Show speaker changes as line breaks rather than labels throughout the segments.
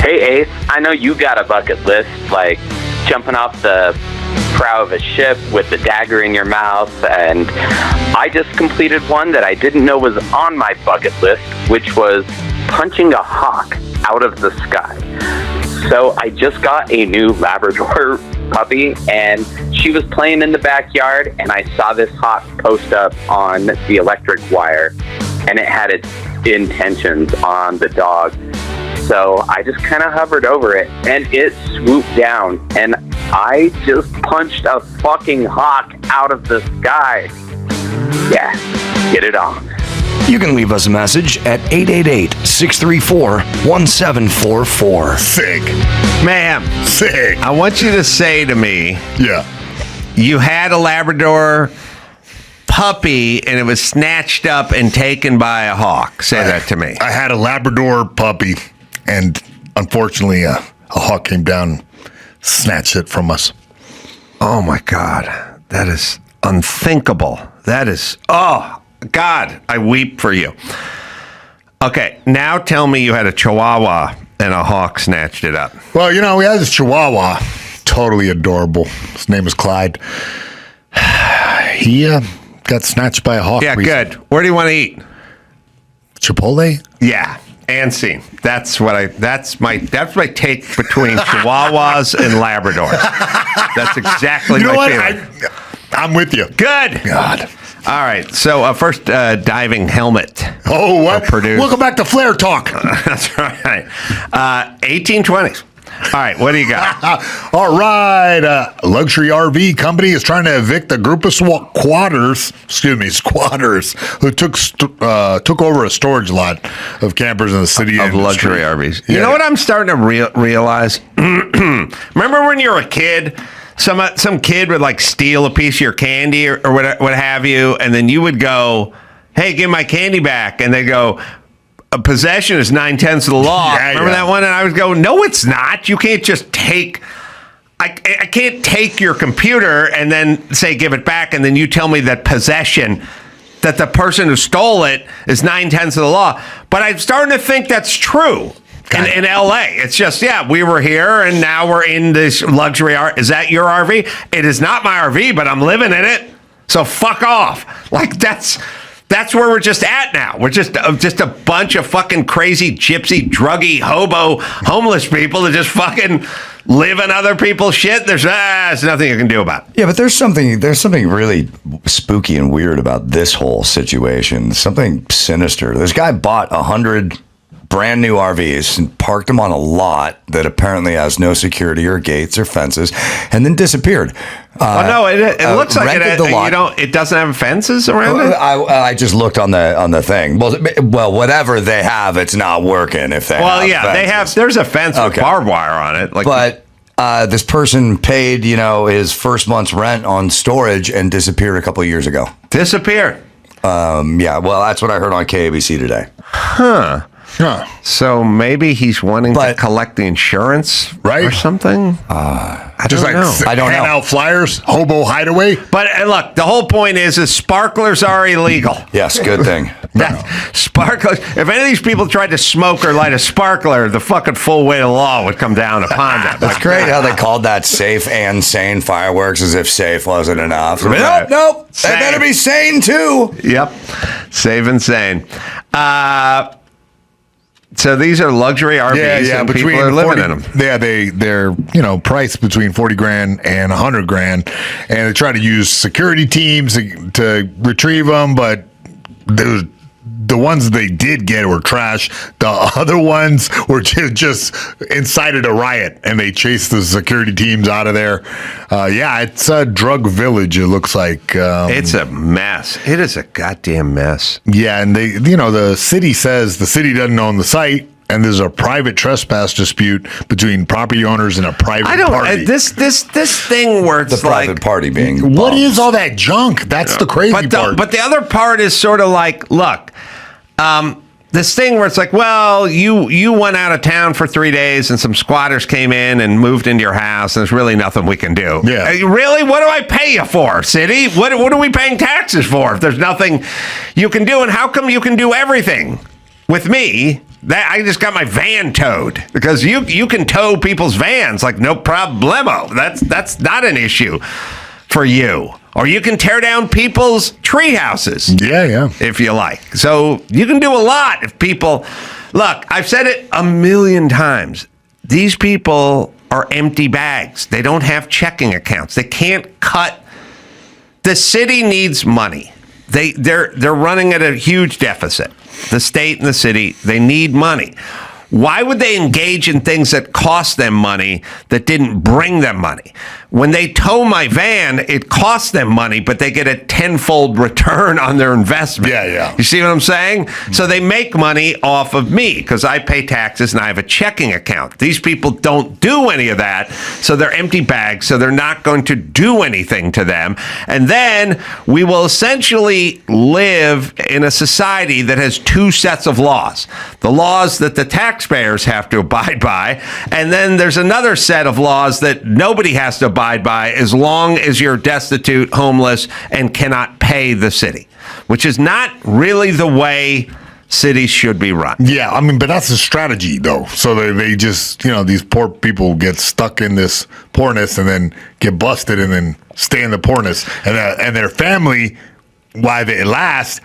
Hey, Ace, I know you got a bucket list, like jumping off the prow of a ship with the dagger in your mouth, and I just completed one that I didn't know was on my bucket list, which was punching a hawk out of the sky. So I just got a new Labrador puppy, and she was playing in the backyard, and I saw this hawk post up on the electric wire, and it had its intentions on the dog. So I just kind of hovered over it, and it swooped down, and I just punched a fucking hawk out of the sky. Yeah, get it on.
You can leave us a message at 888-634-1744.
Sick.
Ma'am,
Sick.
I want you to say to me,
Yeah.
you had a Labrador puppy and it was snatched up and taken by a hawk. Say that to me.
I had a Labrador puppy, and unfortunately, a hawk came down, snatched it from us.
Oh my God. That is unthinkable. That is, oh God, I weep for you. Okay, now tell me you had a Chihuahua and a hawk snatched it up.
Well, we had this Chihuahua, totally adorable. His name is Clyde. He got snatched by a hawk.
Yeah,
recently.
good. Where do you want to eat?
Chipotle?
Yeah, and scene. That's my take between Chihuahuas and Labradors. That's exactly
You know
my
what?
feeling.
I'm with you.
Good.
God.
All right. So first, diving helmet.
Oh, what?
Produced.
Welcome back to Flair Talk.
That's right. 1820s. All right. What do you got?
All right. A luxury RV company is trying to evict a group of squatters who took over a storage lot of campers in the city
Of luxury RVs. You know what I'm starting to realize? Remember when you were a kid? Some kid would like steal a piece of your candy or what have you, and then you would go, "Hey, give my candy back," and they go, "A possession is 9/10 of the law."
Yeah,
Remember that one? And I would go, "No, it's not. You can't just take. I can't take your computer and then say give it back, and then you tell me that possession." That the person who stole it is 9/10 of the law. But I'm starting to think that's true. In LA, it's just, we were here and now we're in this luxury RV. Is that your RV? It is not my RV, but I'm living in it. So fuck off. Like that's where we're just at now. We're just a bunch of fucking crazy gypsy, druggy, hobo, homeless people that just fucking live in other people's shit. There's nothing you can do about it.
Yeah, but there's something really spooky and weird about this whole situation. Something sinister. This guy bought 100 brand new RVs and parked them on a lot that apparently has no security or gates or fences, and then disappeared.
No, it looks like it doesn't have fences around it.
I just looked on the thing. Well, whatever they have, it's not working. If they have
they have. There's a fence with barbed wire on it.
But this person paid, his first month's rent on storage and disappeared a couple of years ago.
Disappeared.
Yeah. Well, that's what I heard on KABC today.
Huh.
So maybe he's wanting to collect the insurance,
right,
or something. I don't know.
I don't know. Out flyers, hobo hideaway.
But look, the whole point is sparklers are illegal.
Yes, good thing.
Sparklers. If any of these people tried to smoke or light a sparkler, the fucking full weight of the law would come down upon them.
It's great how they called that safe and sane fireworks, as if safe wasn't enough.
Right.
Nope. They better be sane too.
Yep. Safe and sane. So these are luxury RVs, and people are living in them.
Yeah, they're priced between $40,000 and $100,000, and they try to use security teams to retrieve them, but the ones they did get were trash. The other ones were just incited a riot, and they chased the security teams out of there. It's a drug village. It looks like
it's a mess. It is a goddamn mess.
Yeah, and the city says the city doesn't own the site, and there's a private trespass dispute between property owners and a private party.
This thing where it's
the private party being
what is all that junk? That's the crazy part.
But the other part is sort of like, look. This thing where it's like, well, you went out of town for 3 days and some squatters came in and moved into your house, and there's really nothing we can do.
Yeah.
Really? What do I pay you for, city? What are we paying taxes for if there's nothing you can do? And how come you can do everything with me I just got my van towed because you can tow people's vans like no problemo. That's not an issue for you. Or you can tear down people's tree houses.
Yeah.
If you like. So you can do a lot if people... Look, I've said it a million times. These people are empty bags. They don't have checking accounts. They can't cut. The city needs money. They're running at a huge deficit. The state and the city, they need money. Why would they engage in things that cost them money that didn't bring them money? When they tow my van, it costs them money, but they get a tenfold return on their investment.
Yeah.
You see what I'm saying? So they make money off of me because I pay taxes and I have a checking account. These people don't do any of that, so they're empty bags, so they're not going to do anything to them. And then we will essentially live in a society that has two sets of laws. The laws that the taxpayers have to abide by, and then there's another set of laws that nobody has to abide by as long as you're destitute, homeless, and cannot pay the city, which is not really the way cities should be run.
Yeah, I mean, but that's a strategy, though. So they just, these poor people get stuck in this poorness and then get busted and then stay in the poorness. And their family, while they last,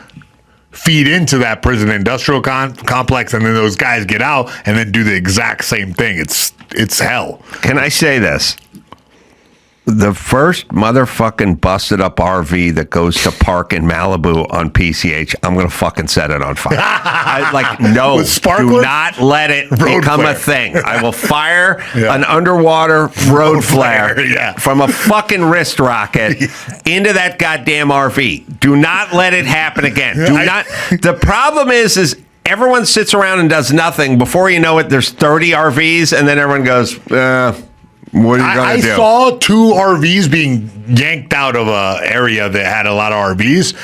feed into that prison industrial complex, and then those guys get out and then do the exact same thing. It's hell.
Can I say this? The first motherfucking busted up RV that goes to park in Malibu on PCH, I'm going to fucking set it on fire. No, do not let it become a thing. I will fire an underwater road flare from a fucking wrist rocket into that goddamn RV. Do not let it happen again. The problem is everyone sits around and does nothing. Before you know it, there's 30 RVs, and then everyone goes, what are you going to do?
I saw 2 RVs being yanked out of an area that had a lot of RVs,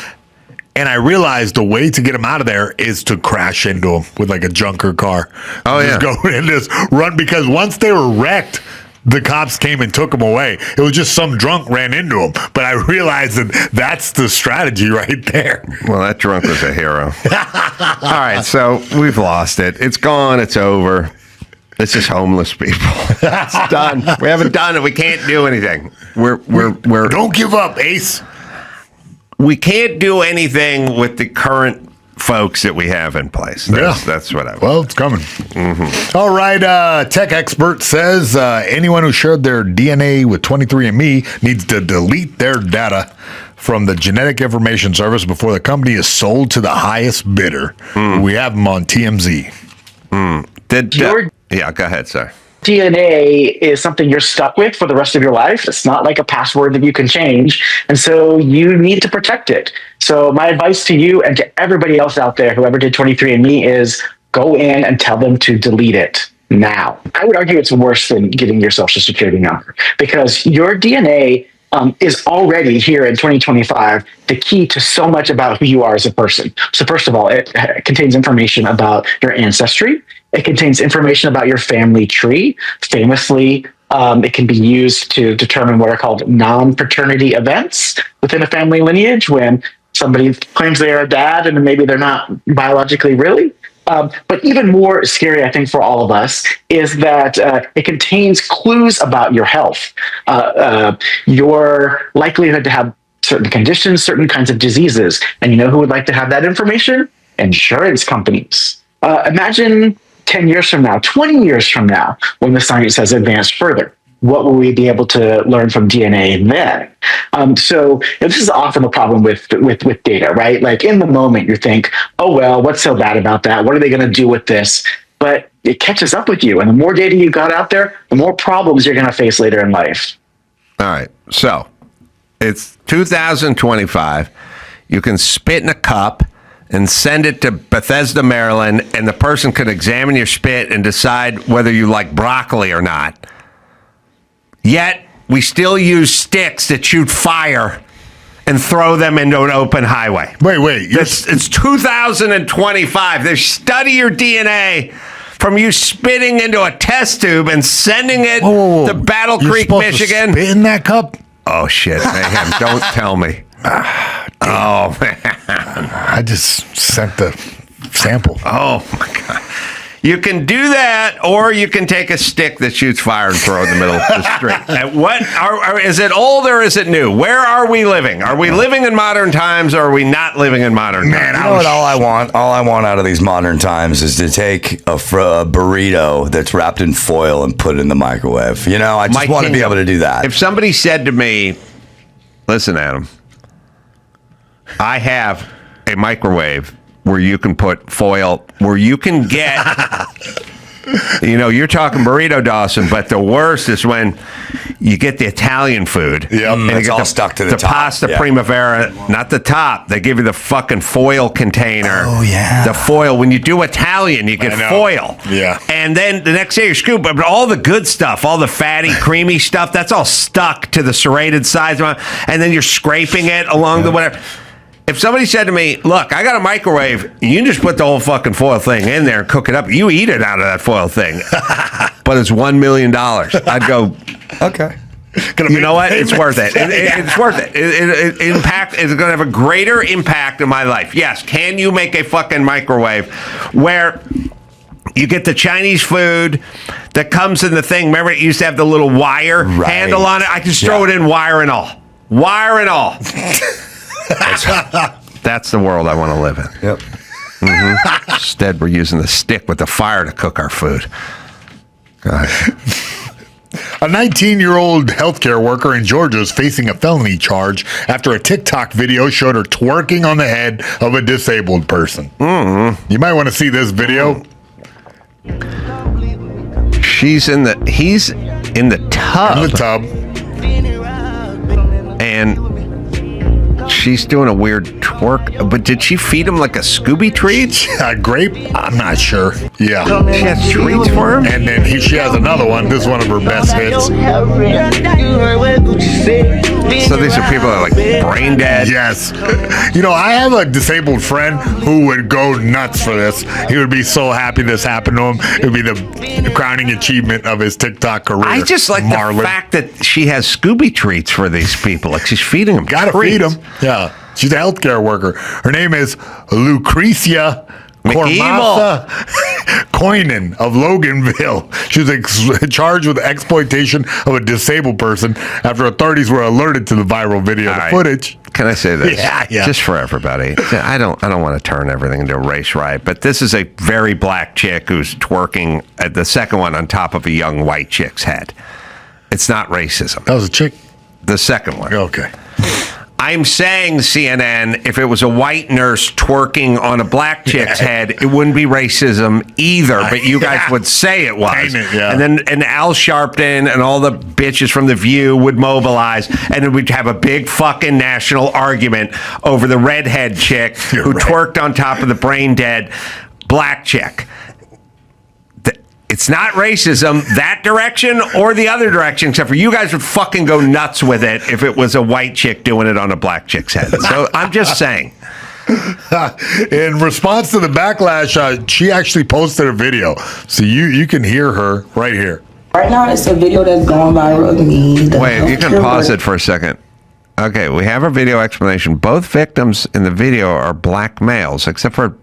and I realized the way to get them out of there is to crash into them with like a junker car. Just go and just run, because once they were wrecked, the cops came and took them away. It was just some drunk ran into them. But I realized that's the strategy right there.
Well, that drunk was a hero. All right, so we've lost it. It's gone. It's over. It's just homeless people. It's done. We haven't done it. We can't do anything. We're
Don't give up, Ace.
We can't do anything with the current folks that we have in place. That's what I would.
Well, it's coming. Mm-hmm. All right. Tech expert says anyone who shared their DNA with 23andMe needs to delete their data from the genetic information service before the company is sold to the highest bidder. We have them on TMZ. Yeah, go ahead, sir.
DNA is something you're stuck with for the rest of your life. It's not like a password that you can change. And so you need to protect it. So my advice to you and to everybody else out there, whoever did 23andMe, is go in and tell them to delete it now. I would argue it's worse than getting your social security number, because your DNA is already here in 2025 the key to so much about who you are as a person. So first of all, it contains information about your ancestry. It contains information about your family tree. Famously, it can be used to determine what are called non-paternity events within a family lineage, when somebody claims they are a dad and maybe they're not biologically really. But even more scary, I think, for all of us is that it contains clues about your health, your likelihood to have certain conditions, certain kinds of diseases. And you know who would like to have that information? Insurance companies. Imagine 10 years from now, 20 years from now, when the science has advanced further. What will we be able to learn from DNA then? So this is often the problem with data, right? Like in the moment, you think, oh, well, what's so bad about that? What are they going to do with this? But it catches up with you. And the more data you got out there, the more problems you're going to face later in life.
All right. So it's 2025. You can spit in a cup and send it to Bethesda, Maryland, and the person could examine your spit and decide whether you like broccoli or not. Yet, we still use sticks that shoot fire and throw them into an open highway.
Wait.
It's 2025. They study your DNA from you spitting into a test tube and sending it to Battle Creek, Michigan.
To spit in that cup?
Oh, shit, man. Don't tell me. Oh, man.
I just sent the sample.
Oh, my God. You can do that, or you can take a stick that shoots fire and throw it in the middle of the street. And what is it old or is it new? Where are we living? Are we living in modern times, or are we not living in modern times?
You know what? All I want out of these modern times is to take a burrito that's wrapped in foil and put it in the microwave. You know, I just want to be able to do that.
If somebody said to me, "Listen, Adam, I have a microwave where you can put foil, where you can get," you know, you're talking burrito, Dawson, but the worst is when you get the Italian food.
Yep,
and
it's all stuck to the top.
The pasta primavera, not the top. They give you the fucking foil container.
Oh, yeah.
The foil. When you do Italian, you get foil.
Yeah.
And then the next day you scoop, but all the good stuff, all the fatty, creamy stuff, that's all stuck to the serrated sides. And then you're scraping it along the whatever. If somebody said to me, "Look, I got a microwave. You can just put the whole fucking foil thing in there and cook it up. You eat it out of that foil thing, but it's $1 million." I'd go,
okay.
You know what? It's worth it. It's worth it. It's going to have a greater impact in my life. Yes. Can you make a fucking microwave where you get the Chinese food that comes in the thing? Remember, it used to have the little wire handle on it. I can just throw it in, wire and all. Wire and all. That's the world I want to live in.
Yep.
Mm-hmm. Instead, we're using the stick with the fire to cook our food. Go ahead.
A 19-year-old healthcare worker in Georgia is facing a felony charge after a TikTok video showed her twerking on the head of a disabled person. Mm-hmm. You might want to see this video.
He's in the tub.
In the tub.
And she's doing a weird twerk, but did she feed him like a Scooby treat?
A grape? I'm not sure. Yeah.
She has treats for him?
And then she has another one. This is one of her best hits.
So these are people that are like brain dead?
Yes. You know, I have a disabled friend who would go nuts for this. He would be so happy this happened to him. It would be the crowning achievement of his TikTok career.
I just like the fact that she has Scooby treats for these people. Like she's feeding them.
Gotta feed them. Yeah. She's a healthcare worker. Her name is Lucretia Cormasa Coynan of Loganville. She was charged with exploitation of a disabled person after authorities were alerted to the viral video footage.
Can I say this?
Yeah.
Just for everybody. I don't want to turn everything into a race riot, but this is a very black chick who's twerking at the second one on top of a young white chick's head. It's not racism.
That was a chick?
The second one.
Okay.
I'm saying, CNN, if it was a white nurse twerking on a black chick's head, it wouldn't be racism either, but you guys would say it was. And then Al Sharpton and all the bitches from The View would mobilize, and then we'd have a big fucking national argument over the redhead chick who twerked on top of the brain dead black chick. It's not racism that direction or the other direction, except for you guys would fucking go nuts with it if it was a white chick doing it on a black chick's head. So I'm just saying.
In response to the backlash, she actually posted a video. So you can hear her right here.
Right now, it's a video that's going viral of me.
Wait, you can pause it for a second. Okay, we have a video explanation. Both victims in the video are black males, except for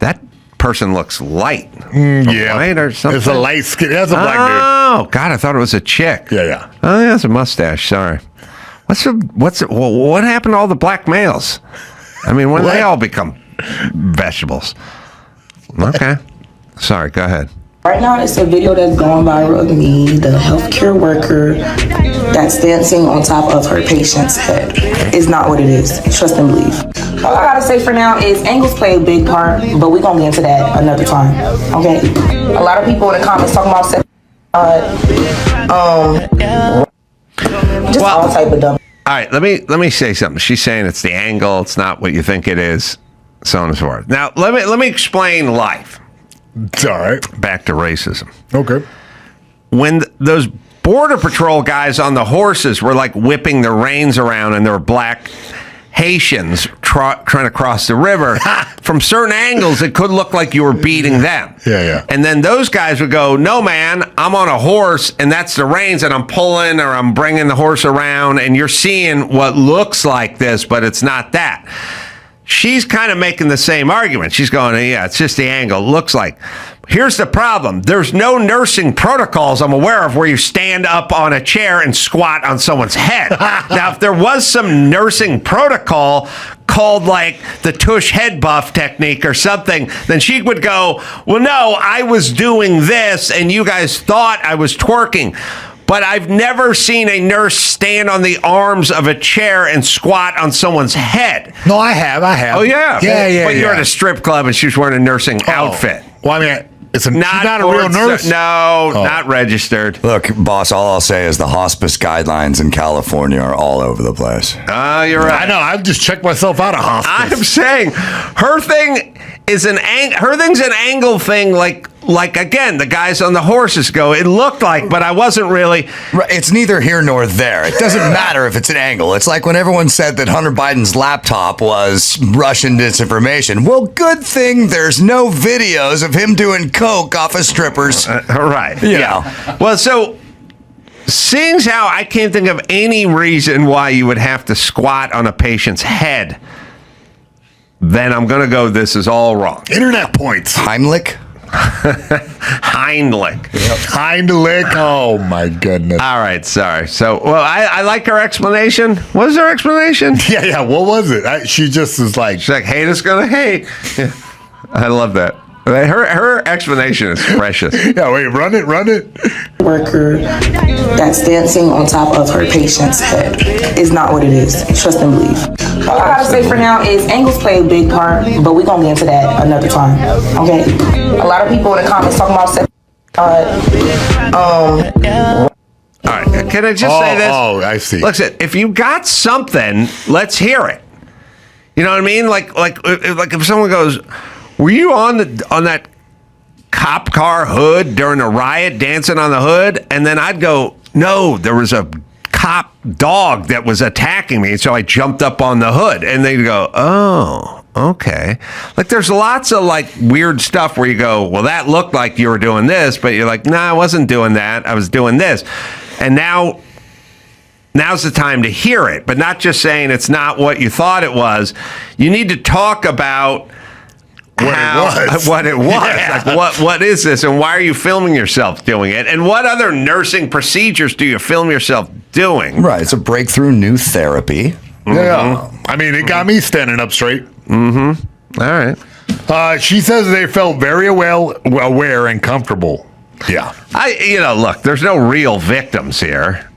that person looks light. White or something.
It's a light skin. That's a black dude.
Oh, God, I thought it was a chick.
Yeah.
Oh, yeah, it's a mustache. Sorry. What happened to all the black males? I mean, when they all become vegetables? Okay. Sorry, go ahead.
Right now, it's a video that's going viral of me, the healthcare worker that's dancing on top of her patient's head. It's not what it is. Trust and believe. All I gotta say for now is angles play a big part, but we're gonna get into that another time. Okay? A lot of people in the comments talking about sex, all type of dumb.
All right, let me say something. She's saying it's the angle, it's not what you think it is, so on and so forth. Now, let me explain life.
It's all right.
Back to racism.
Okay.
When those Border Patrol guys on the horses were like whipping the reins around and there were black Haitians trying to cross the river, from certain angles, it could look like you were beating them.
Yeah.
And then those guys would go, "No, man, I'm on a horse and that's the reins and I'm pulling or I'm bringing the horse around and you're seeing what looks like this, but it's not that." She's kind of making the same argument. She's going, "Yeah, it's just the angle. It looks like." Here's the problem. There's no nursing protocols I'm aware of where you stand up on a chair and squat on someone's head. Now, if there was some nursing protocol called like the tush head buff technique or something, then she would go, well, no, I was doing this and you guys thought I was twerking. But I've never seen a nurse stand on the arms of a chair and squat on someone's head.
No, I have.
Oh, yeah.
Yeah.
But you're at a strip club and she was wearing a nursing outfit.
Well, I mean, she's not a real nurse?
Not registered.
Look, boss, all I'll say is the hospice guidelines in California are all over the place.
You're right.
I know. I've just checked myself out of hospice.
I'm saying her thing is her thing's an angle thing, like again, the guys on the horses go, it looked like, but I wasn't really.
Right, it's neither here nor there. It doesn't matter if it's an angle. It's like when everyone said that Hunter Biden's laptop was Russian disinformation. Well, good thing there's no videos of him doing coke off of strippers.
Right.
You know.
Well, so seeing how I can't think of any reason why you would have to squat on a patient's head, then I'm going to go, this is all wrong.
Internet points.
Heimlich?
Heimlich.
Heimlich. Oh, my goodness.
All right, sorry. So, well, I like her explanation. What is her explanation?
Yeah. What was it? She just is like...
She's like, hate is going to hate. Yeah. I love that. Her explanation is precious.
Yeah, wait, run it.
Worker that's dancing on top of her patient's head is not what it is. Trust and believe. All I gotta say for now is angles play a big part, but we're gonna get into that another time. Okay? A lot of people in the comments talking about sex.
All right, can I just say this?
Oh, I see.
Listen, if you got something, let's hear it. You know what I mean? Like if someone goes, were you on that cop car hood during a riot dancing on the hood? And then I'd go, no, there was a cop dog that was attacking me. So I jumped up on the hood. And they'd go, oh, okay. Like there's lots of like weird stuff where you go, well, that looked like you were doing this, but you're like, nah, I wasn't doing that. I was doing this. And now's the time to hear it, but not just saying it's not what you thought it was. You need to talk about what it was.
Yeah.
Like what is this, and why are you filming yourself doing it, and what other nursing procedures do you film yourself doing?
Right, it's a breakthrough new therapy.
Yeah. I mean, it got me standing up straight.
All right.
She says they felt very aware and comfortable. Yeah.
Look, there's no real victims here.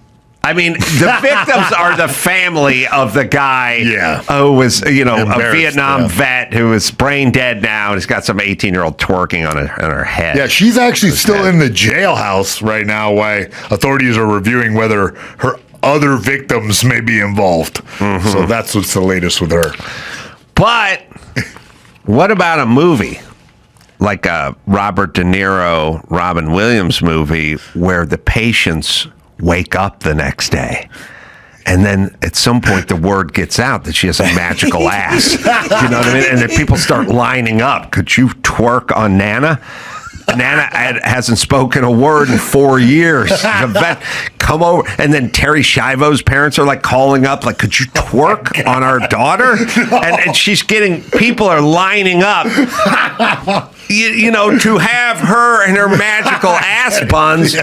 I mean, the victims are the family of the guy who was, a Vietnam vet who is brain dead now and has got some 18-year-old twerking on her head.
Yeah, she's actually still in the jailhouse right now while authorities are reviewing whether her other victims may be involved. Mm-hmm. So that's what's the latest with her.
But what about a movie? Like a Robert De Niro, Robin Williams movie where the patients wake up the next day. And then at some point the word gets out that she has a magical ass. You know what I mean? And then people start lining up. Could you twerk on Nana? Nana hasn't spoken a word in 4 years. The vet, come over. And then Terry Schiavo's parents are like calling up, like, could you twerk on our daughter? And she's getting, people are lining up, to have her and her magical ass buns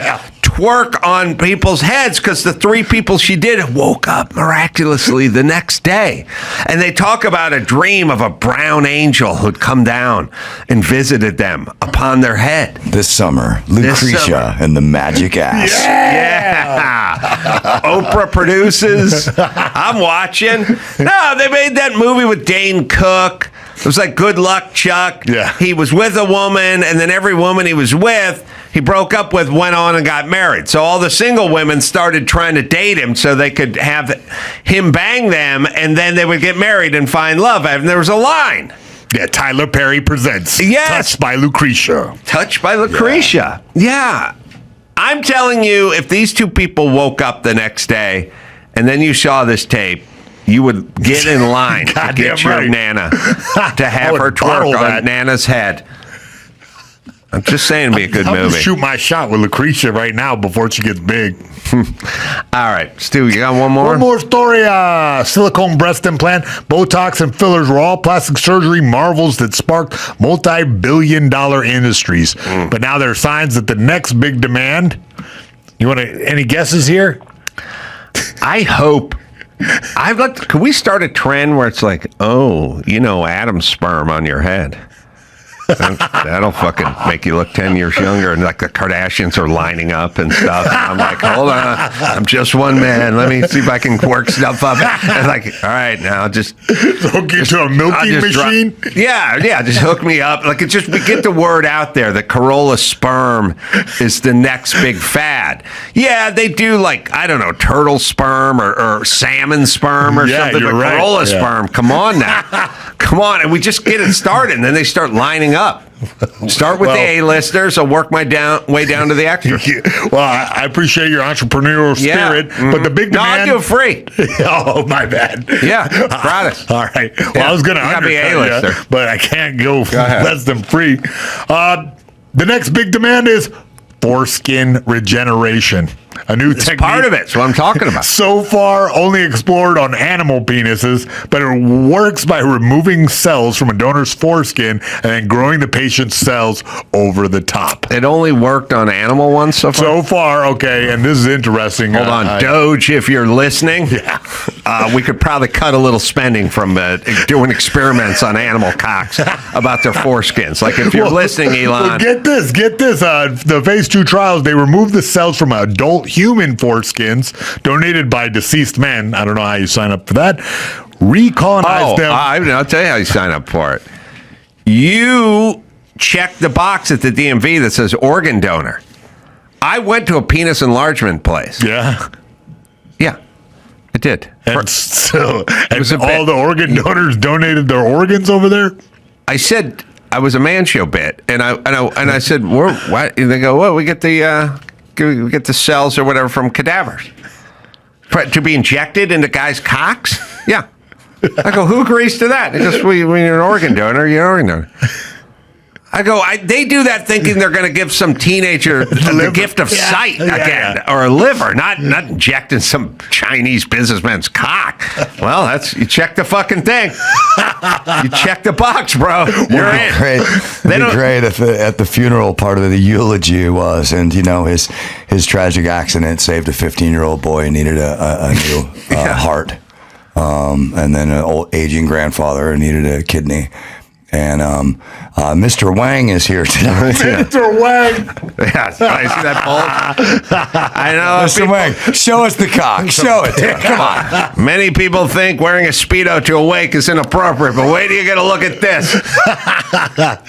twerk on people's heads, because the 3 people she did woke up miraculously the next day. And they talk about a dream of a brown angel who'd come down and visited them upon their head.
This summer, Lucretia and the magic ass.
Yeah. Oprah produces. I'm watching. No, they made that movie with Dane Cook. It was like Good Luck Chuck.
Yeah.
He was with a woman, and then every woman he was with, he broke up with, went on and got married. So all the single women started trying to date him so they could have him bang them, and then they would get married and find love. And there was a line.
Yeah, Tyler Perry presents
Yes.
Touched by Lucretia.
Touched by Lucretia. Yeah. I'm telling you, if these 2 people woke up the next day and then you saw this tape, you would get in line to get your
right.
Nana to have her twerk on Nana's head. I'm just saying it'd be a good
I'm gonna
movie.
shoot my shot with Lucretia right now before she gets big.
All right, Stu, you got one more?
One more story. Silicone breast implant, Botox, and fillers were all plastic surgery marvels that sparked multi-billion-dollar industries. But now there are signs that the next big demand. You want any guesses here?
I hope. Could we start a trend where it's like, oh, Adam's sperm on your head? That'll fucking make you look 10 years younger, and like the Kardashians are lining up and stuff. And I'm like, hold on, I'm just one man. Let me see if I can work stuff up. And like, all right, now just
hook you to a milking machine.
Yeah, just hook me up. Like, we get the word out there that Carolla sperm is the next big fad. Yeah, they do like, I don't know, turtle sperm or salmon sperm or something.
You're
But
right.
Carolla sperm, come on now, come on, and we just get it started, and then they start lining up. Start with the A-listers. I'll work my way down to the extras.
Well, I appreciate your entrepreneurial spirit, but the big demand.
No, I'll do it free.
Oh, my bad.
Yeah, gratis.
All right. Well, I was going to
You gotta be
undercut
A-lister.
you, but I can't go
ahead.
less than free. The next big demand is foreskin regeneration. A new technique.
Part of it. That's what I'm talking about.
So far, only explored on animal penises, but it works by removing cells from a donor's foreskin and then growing the patient's cells over the top.
It only worked on animal ones so far?
So far, okay, and this is interesting.
Hold on, Doge, if you're listening, we could probably cut a little spending from doing experiments on animal cocks about their foreskins. Like, if you're listening, Elon.
Well, get this. The phase 2 trials, they removed the cells from adult human foreskins donated by deceased men. I don't know how you sign up for that. Recolonized them.
I'll tell you how you sign up for it. You check the box at the DMV that says organ donor. I went to a penis enlargement place.
Yeah.
Yeah, I did.
And
was a
all
bit.
the organ donors donated their organs over there?
I said I was a man show bit, and I said, "What?" And they go, "Well, we get the cells or whatever from cadavers to be injected into guys' cocks." Yeah, I go, "Who agrees to that?" They goes, "Well, when you're an organ donor, you're an organ donor." I go, they do that thinking they're going to give some teenager the gift of sight again, or a liver, not injecting some Chinese businessman's cock. Well, you check the fucking thing. You check the box, bro. You're in.
Great. It'd be great if at the funeral part of the eulogy was, and his tragic accident saved a 15-year-old boy who needed a new heart, and then an old aging grandfather who needed a kidney. And Mr. Wang is here today.
Mr. Wang.
Yeah, I see that bulge. I know.
Mr. Wang, show us the cock. Show it. Come on.
Many people think wearing a Speedo to a wake is inappropriate, but wait till you get a look at this.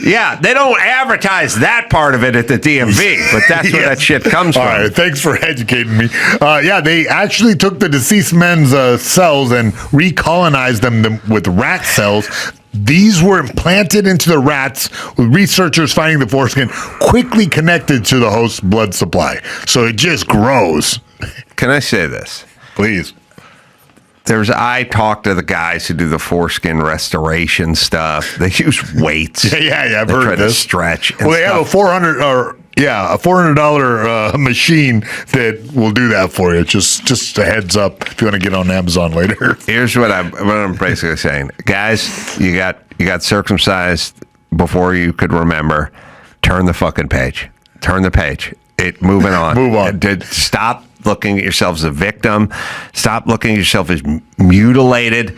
Yeah, they don't advertise that part of it at the DMV, but that's where that shit comes from.
All right, thanks for educating me. They actually took the deceased men's cells and recolonized them with rat cells. These were implanted into the rats, with researchers finding the foreskin quickly connected to the host's blood supply. So it just grows.
Can I say this?
Please.
I talk to the guys who do the foreskin restoration stuff. They use weights.
Yeah, I've
They
heard
try
of
to
this.
stretch.
Well, they have a $400 machine that will do that for you. Just a heads up if you want to get on Amazon later.
Here's what I'm basically saying, guys. You got circumcised before you could remember. Turn the fucking page. Turn the page. Moving on.
Move on.
Stop looking at yourself as a victim. Stop looking at yourself as mutilated.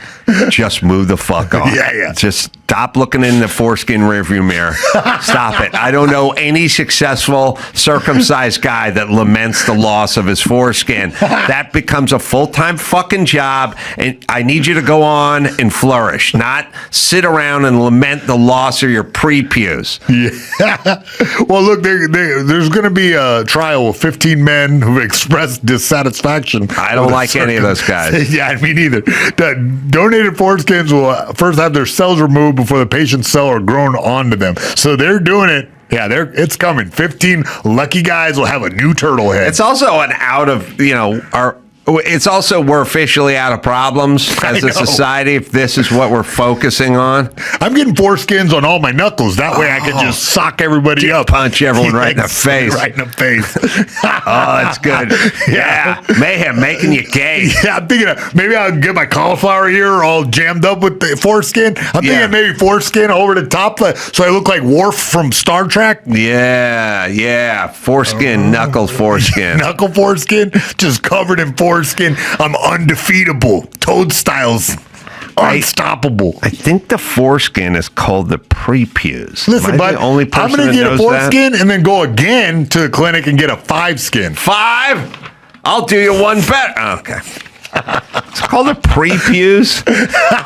Just move the fuck on.
Yeah.
Just stop looking in the foreskin rearview mirror. Stop it. I don't know any successful circumcised guy that laments the loss of his foreskin. That becomes a full-time fucking job, and I need you to go on and flourish, not sit around and lament the loss of your pre-pews.
Yeah. Well, look, there's going to be a trial of 15 men who've expressed dissatisfaction.
I don't like any of those guys.
Yeah, me neither. The donated foreskins will first have their cells removed before the patient's cells are grown onto them. So they're doing it. Yeah, it's coming. 15 lucky guys will have a new turtle head.
It's also an out of, It's also we're officially out of problems as a society if this is what we're focusing on.
I'm getting foreskins on all my knuckles. That way I can just sock everybody up.
Punch everyone right in the face.
Right in the face.
Oh, that's good. Yeah. Mayhem making you gay.
Yeah, I'm thinking maybe I'll get my cauliflower ear all jammed up with the foreskin. I'm thinking maybe foreskin over the top so I look like Worf from Star Trek.
Yeah. Foreskin, knuckle foreskin.
Knuckle foreskin, just covered in foreskin. I'm undefeatable. Toadstyles. Unstoppable.
I think the foreskin is called the prepuce.
Listen, bud,
the only person
I'm going to get a
knows
foreskin and then go again to the clinic and get a 5 skin.
5? I'll do you one better. Okay. It's called a prepuce.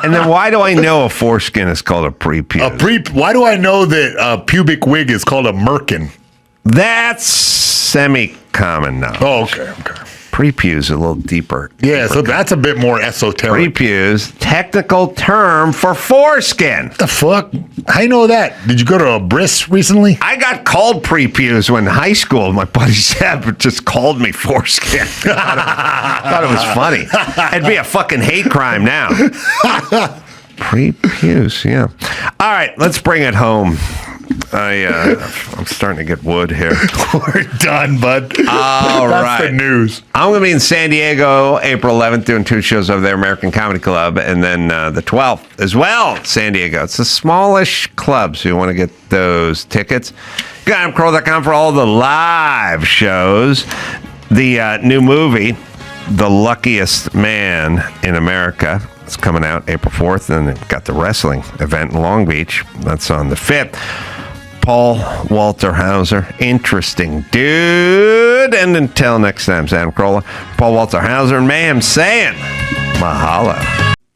And then why do I know a foreskin is called a prepuce?
Why do I know that a pubic wig is called a merkin?
That's semi-common now.
Oh, okay.
Prepuce a little deeper.
Yeah, so that's a bit more esoteric.
Prepuce, technical term for foreskin.
What the fuck? How you know that? Did you go to a bris recently?
I got called prepuce when in high school. My buddy Seb just called me foreskin. Thought it was funny. It'd be a fucking hate crime now. Prepuce, yeah. All right, let's bring it home. I'm starting to get wood here.
We're done, bud.
All
That's
right.
the news.
I'm going to be in San Diego April 11th doing 2 shows over there, American Comedy Club, and then the 12th as well, San Diego. It's a smallish club, so you want to get those tickets. Go to adamcarolla.com for all the live shows. The new movie, The Luckiest Man in America, it's coming out April 4th, and they've got the wrestling event in Long Beach. That's on the 5th. Paul Walter Hauser, interesting dude. And until next time, Adam Carolla, Paul Walter Hauser, and Mayhem saying mahalo.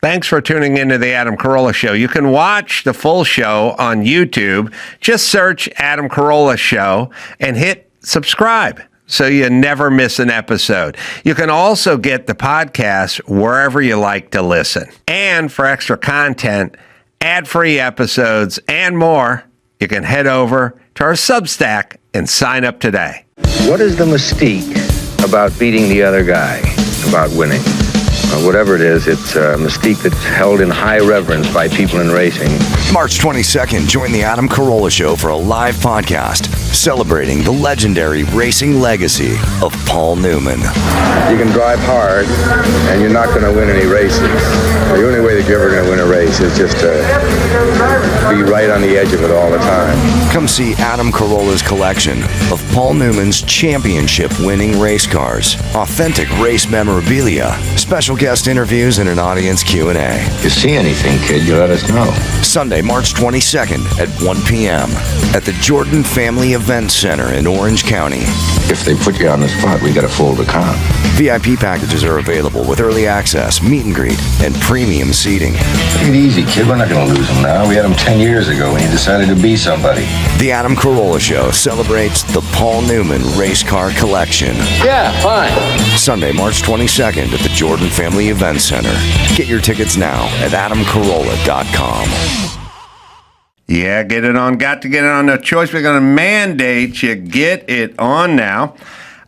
Thanks for tuning into the Adam Carolla Show. You can watch the full show on YouTube. Just search Adam Carolla Show and hit subscribe so you never miss an episode. You can also get the podcast wherever you like to listen. And for extra content, ad-free episodes, and more, you can head over to our Substack and sign up today.
What is the mystique about beating the other guy, about winning? Whatever it is, it's a mystique that's held in high reverence by people in racing.
March 22nd, join the Adam Carolla Show for a live podcast celebrating the legendary racing legacy of Paul Newman.
You can drive hard, and you're not going to win any races. The only way that you're ever going to win a race is just to be right on the edge of it all the time.
Come see Adam Carolla's collection of Paul Newman's championship-winning race cars, authentic race memorabilia, special guest interviews, and an audience Q&A.
If you see anything, kid, you let us know.
Sunday, March 22nd at 1 p.m. at the Jordan Family Event Center in Orange County.
If they put you on the spot, we got to fold the comp.
VIP packages are available with early access, meet and greet, and premium seating.
Take it easy, kid. We're not going to lose him now. We had him 10 years ago when he decided to be somebody.
The Adam Carolla Show celebrates the Paul Newman Race Car Collection.
Yeah, fine.
Sunday, March 22nd at the Jordan Family Event Center. Get your tickets now at adamcarolla.com.
Yeah, get it on. Got to get it on. No choice. We're going to mandate you get it on now.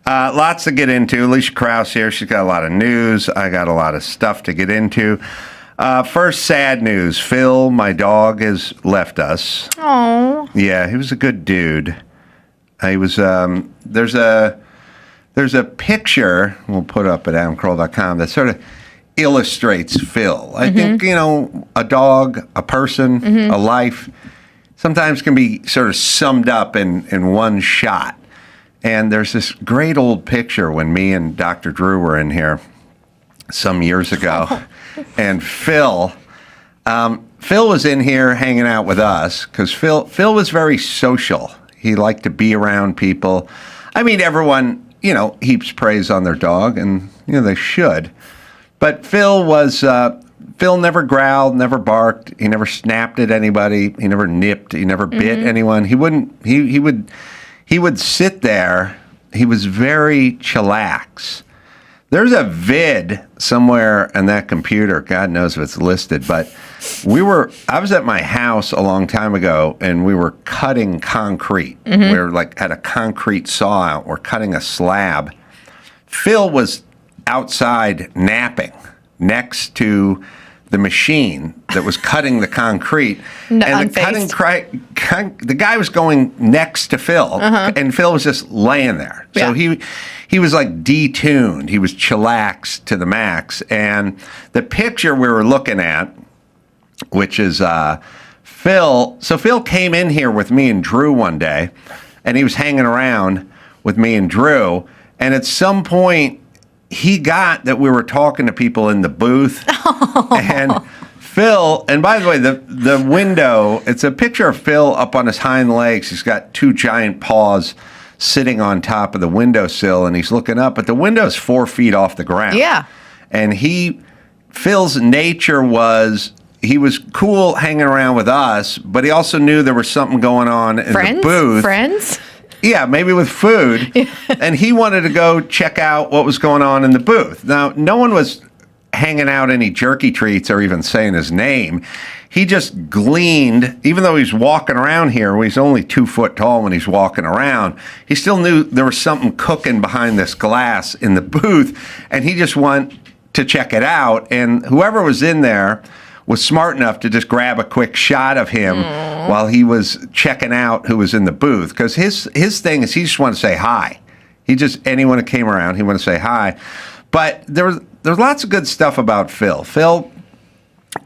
Lots to get into. Alicia Krause here. She's got a lot of news. I got a lot of stuff to get into. First, sad news. Phil, my dog, has left us.
Oh.
Yeah, he was a good dude. He was. There's a picture we'll put up at adamcarolla.com that sort of illustrates Phil. I think, a dog, a person, a life sometimes can be sort of summed up in one shot. And there's this great old picture when me and Dr. Drew were in here some years ago. And Phil was in here hanging out with us because Phil was very social. He liked to be around people. I mean, everyone, heaps praise on their dog, and, they should. But Phil never growled, never barked. He never snapped at anybody. He never nipped. He never bit anyone. He would sit there. He was very chillax. There's a vid somewhere on that computer. God knows if it's listed, but I was at my house a long time ago, and we were cutting concrete. We were had a concrete saw out. We're cutting a slab. Phil was outside napping next to the machine that was cutting the concrete.
No,
and the guy was going next to Phil, and Phil was just laying there. So he was like detuned. He was chillaxed to the max. And the picture we were looking at, which is Phil. So Phil came in here with me and Drew one day, and he was hanging around with me and Drew. And at some point, he got that we were talking to people in the booth. And Phil, and by the way, the window, it's a picture of Phil up on his hind legs. He's got two giant paws sitting on top of the windowsill, and he's looking up, but the window's 4 feet off the ground.
Yeah.
And Phil's nature was, he was cool hanging around with us, but he also knew there was something going on in the booth.
Friends?
Yeah, maybe with food. And he wanted to go check out what was going on in the booth. Now, no one was hanging out any jerky treats or even saying his name. He just gleaned, even though he's walking around here, he's only 2 foot tall when he's walking around, he still knew there was something cooking behind this glass in the booth, and he just went to check it out. And whoever was in there was smart enough to just grab a quick shot of him while he was checking out who was in the booth. Because his thing is he just wanted to say hi. Anyone that came around, he wanted to say hi. But there's lots of good stuff about Phil. Phil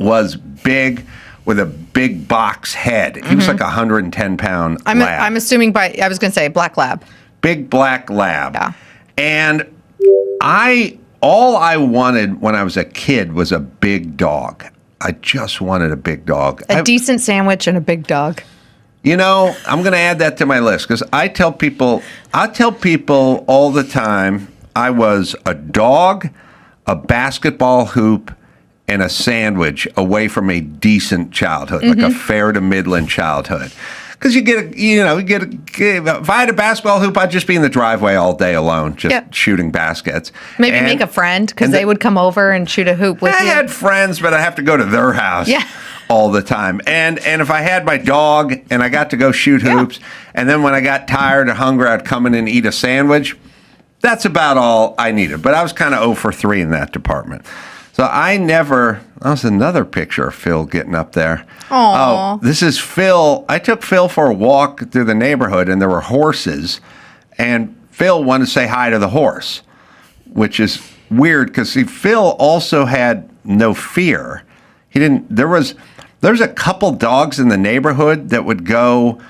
was big with a big box head. He was like a 110-pound lab.
I'm assuming I was going to say black lab.
Big black lab.
Yeah.
And all I wanted when I was a kid was a big dog. I just wanted a big dog.
A decent sandwich and a big dog.
You know, I'm going to add that to my list because I tell people all the time I was a dog, a basketball hoop, and a sandwich away from a decent childhood, like a fair to middling childhood. Because if I had a basketball hoop, I'd just be in the driveway all day alone, just shooting baskets.
Maybe make a friend, because they would come over and shoot a hoop with you.
I had friends, but I have to go to their house all the time. And if I had my dog and I got to go shoot hoops, and then when I got tired or hungry, I'd come in and eat a sandwich, that's about all I needed. But I was kind of 0 for 3 in that department. So that was another picture of Phil getting up there.
Aww.
Oh, this is Phil. I took Phil for a walk through the neighborhood, and there were horses, and Phil wanted to say hi to the horse, which is weird because Phil also had no fear. There's a couple dogs in the neighborhood that would go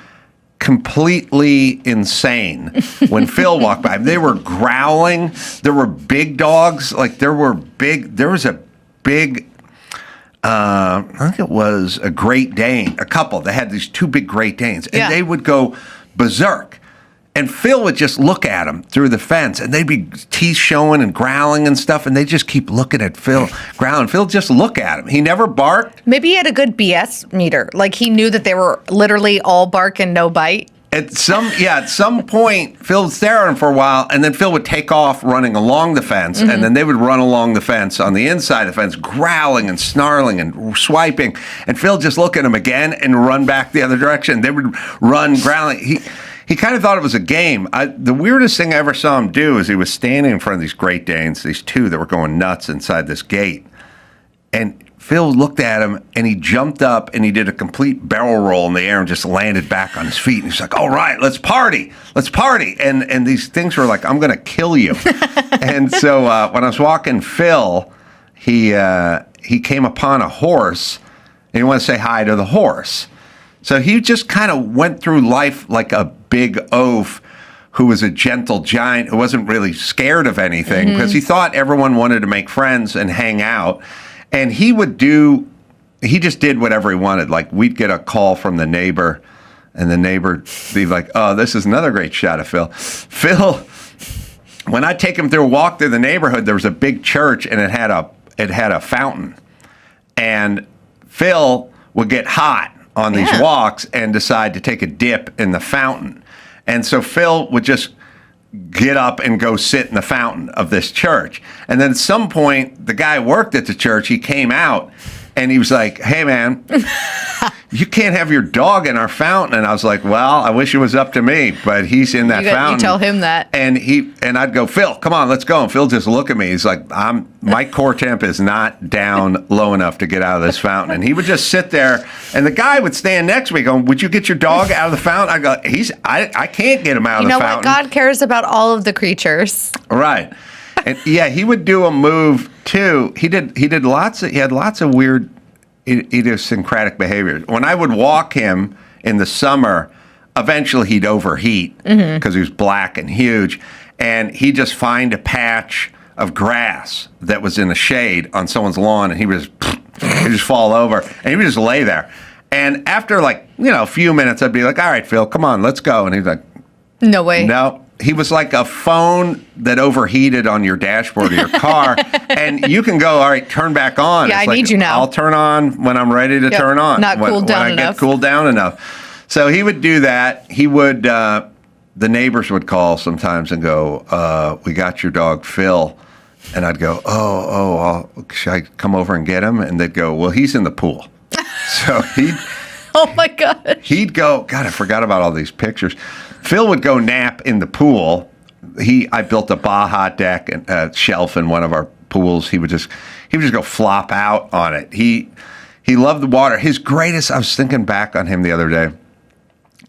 completely insane when Phil walked by. They were growling. There were big dogs. There was a big, I think it was a Great Dane, a couple. They had these 2 big Great Danes, and they would go berserk. And Phil would just look at them through the fence, and they'd be teeth showing and growling and stuff, and they just keep looking at Phil growling. Phil just look at him. He never barked.
Maybe he had a good BS meter. Like he knew that they were literally all bark and no bite.
At some point, Phil would stare at him for a while, and then Phil would take off running along the fence, and then they would run along the fence on the inside of the fence, growling and snarling and swiping, and Phil just look at him again and run back the other direction. They would run growling. He kind of thought it was a game. The weirdest thing I ever saw him do is he was standing in front of these Great Danes, these 2 that were going nuts inside this gate, and Phil looked at him, and he jumped up, and he did a complete barrel roll in the air and just landed back on his feet. And he's like, all right, let's party. Let's party. And these things were like, I'm going to kill you. And so when I was walking Phil, he came upon a horse, and he wanted to say hi to the horse. So he just kind of went through life like a big oaf who was a gentle giant who wasn't really scared of anything because he thought everyone wanted to make friends and hang out. And he just did whatever he wanted. Like, we'd get a call from the neighbor, and the neighbor would be like, oh, this is another great shot of Phil. Phil, when I'd take him through a walk through the neighborhood, there was a big church, and it had a fountain. And Phil would get hot on these walks and decide to take a dip in the fountain. And so Phil would just get up and go sit in the fountain of this church. And then at some point, the guy who worked at the church, he came out And he was like, hey, man, you can't have your dog in our fountain. And I was like, well, I wish it was up to me, but he's in that fountain.
You tell him that.
And I'd go, Phil, come on, let's go. And Phil just look at me. He's like, my core temp is not down low enough to get out of this fountain. And he would just sit there, and the guy would stand next to me going, would you get your dog out of the fountain? I go, I can't get him out of the fountain. You know what?
God cares about all of the creatures.
Right. And yeah, he would do a move too. He had lots of weird idiosyncratic behaviors. When I would walk him in the summer, eventually he'd overheat because he was black and huge, and he'd just find a patch of grass that was in the shade on someone's lawn, and he'd just fall over, and he would just lay there. And after a few minutes, I'd be like, all right, Phil, come on, let's go. And he's like,
no way.
No. He was like a phone that overheated on your dashboard of your car, and you can go, all right, turn back on.
Yeah, I need you now.
I'll turn on when I'm ready to turn on.
Not cooled down
when I
enough.
get cooled down enough. So he would do that. He would, the neighbors would call sometimes and go, we got your dog, Phil. And I'd go, should I come over and get him? And they'd go, well, he's in the pool. So
oh my God.
He'd go, God, I forgot about all these pictures. Phil would go nap in the pool. I built a Baja deck and a shelf in one of our pools. He would just go flop out on it. He loved the water. I was thinking back on him the other day.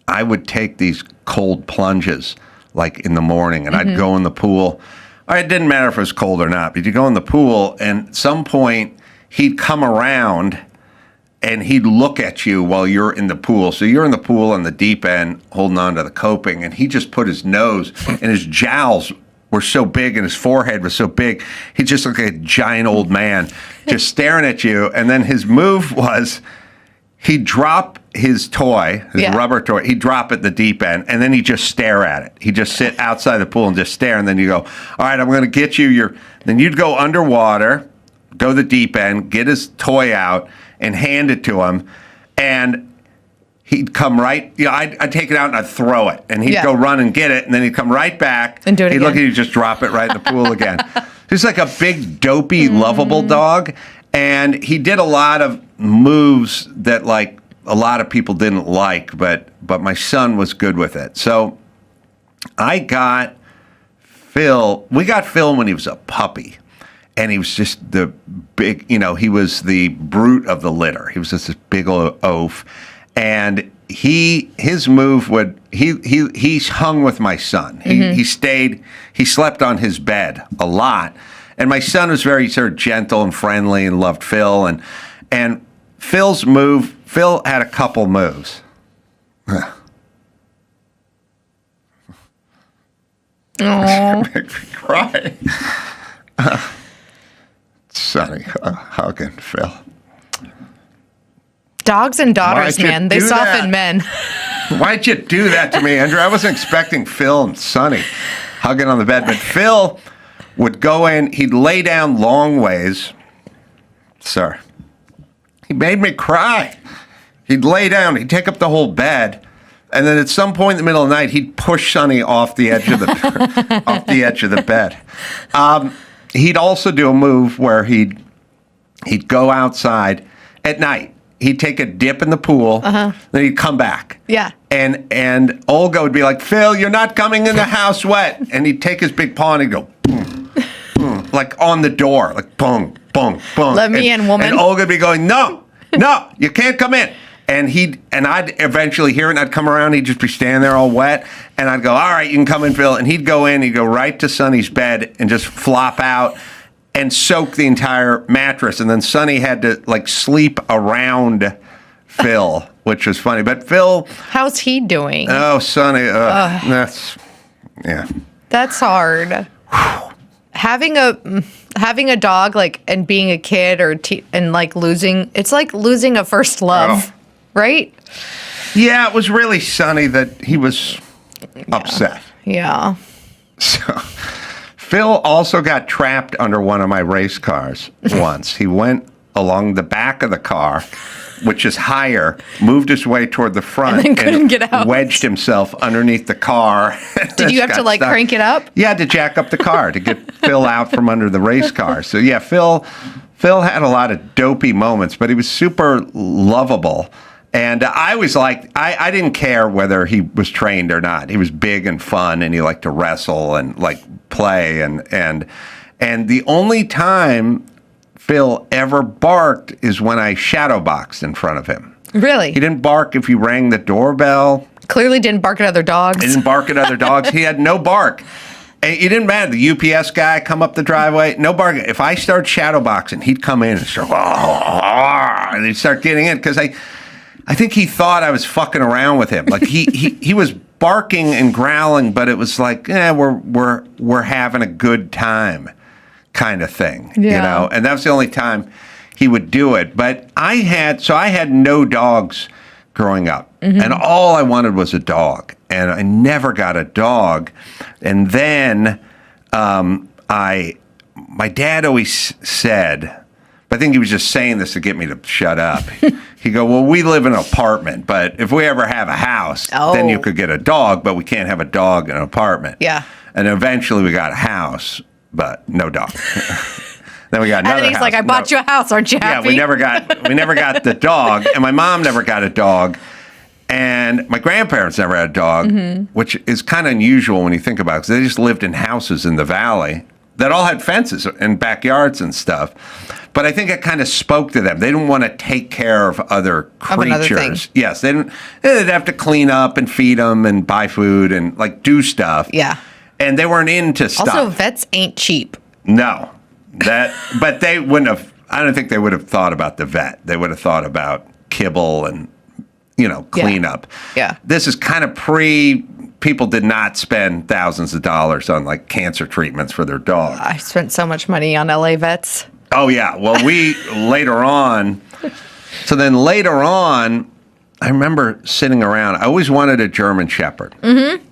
I would take these cold plunges like in the morning, and I'd go in the pool. It didn't matter if it was cold or not, but you'd go in the pool, and at some point he'd come around and he'd look at you while you're in the pool. So you're in the pool on the deep end, holding on to the coping, and he just put his nose, and his jowls were so big, and his forehead was so big, he just looked like a giant old man, just staring at you. And then his move was, he'd drop his toy, his rubber toy, he'd drop it at the deep end, and then he'd just stare at it. He'd just sit outside the pool and just stare, and then you go, all right, I'm going to get you then you'd go underwater, go to the deep end, get his toy out, and hand it to him, and he'd come right, I'd take it out and I'd throw it, and he'd go run and get it, and then he'd come right back,
and do it
he'd
again.
Look at you, just drop it right in the pool again. He's like a big, dopey, lovable dog, and he did a lot of moves that a lot of people didn't like, but my son was good with it. So we got Phil when he was a puppy. And he was just the big, he was the brute of the litter. He was just this big old oaf. And his move he hung with my son. He slept on his bed a lot. And my son was very sort of gentle and friendly and loved Phil. And Phil's move, Phil had a couple moves.
Oh.
Make me cry. Sonny, hugging Phil.
Dogs and daughters, man. They soften men.
Why'd you do that to me, Andrew? I wasn't expecting Phil and Sonny hugging on the bed, but Phil would go in, he'd lay down long ways. Sir, he made me cry. He'd lay down, he'd take up the whole bed, and then at some point in the middle of the night, he'd push Sonny off the edge of the bed. He'd also do a move where he'd go outside at night. He'd take a dip in the pool, then he'd come back.
Yeah.
And Olga would be like, Phil, you're not coming in the house wet. And he'd take his big paw and he'd go, boom, boom, like on the door, like boom, boom, boom.
Let me in, woman.
And Olga would be going, no, you can't come in. And I'd eventually hear it, and I'd come around, he'd just be standing there all wet, and I'd go, all right, you can come in, Phil. And he'd go in, he'd go right to Sonny's bed and just flop out and soak the entire mattress. And then Sonny had to sleep around Phil, which was funny. But Phil...
How's he doing?
Oh, Sonny, that's
hard. Having a dog and being a kid and losing, it's like losing a first love.
Oh.
Right?
Yeah, it was really Sonny that he was upset.
Yeah.
So Phil also got trapped under one of my race cars once. He went along the back of the car, which is higher, moved his way toward the front,
and then couldn't get out.
Wedged himself underneath the car.
Did you have to
stuck.
crank it up?
Yeah, to jack up the car to get Phil out from under the race car. So yeah, Phil Phil had a lot of dopey moments, but he was super lovable. And I was like, I didn't care whether he was trained or not. He was big and fun, and he liked to wrestle and like play. And the only time Phil ever barked is when I shadow boxed in front of him.
Really?
He didn't bark if you rang the doorbell.
Clearly didn't bark at other dogs.
He didn't bark at other dogs. He had no bark. And it didn't matter. The UPS guy come up the driveway, no bark. If I start shadow boxing, he'd come in and start, and he'd start getting in because I think he thought I was fucking around with him. Like he was barking and growling, but it was like, we're having a good time, kind of thing, you know. And that was the only time he would do it. But I had no dogs growing up, and all I wanted was a dog, and I never got a dog. And then my dad always said, but I think he was just saying this to get me to shut up. He'd go, well, we live in an apartment, but if we ever have a house, then you could get a dog, but we can't have a dog in an apartment.
Yeah.
And eventually we got a house, but no dog. Then we got another
And then he's
house.
like, I bought you a house, aren't you happy?
Yeah, we never got the dog, and my mom never got a dog, and my grandparents never had a dog, which is kind of unusual when you think about it, because they just lived in houses in the valley that all had fences and backyards and stuff. But I think it kind of spoke to them. They didn't want to take care of other creatures. Yes, they'd have to clean up and feed them and buy food and like do stuff.
Yeah.
And they weren't into stuff.
Also, vets ain't cheap.
No. But they wouldn't have, I don't think they would have thought about the vet. They would have thought about kibble and, cleanup.
Yeah.
This is kind of people did not spend thousands of dollars on like cancer treatments for their dog.
I spent so much money on LA vets.
Oh, yeah. Well, later on, I remember sitting around. I always wanted a German Shepherd. Mm-hmm.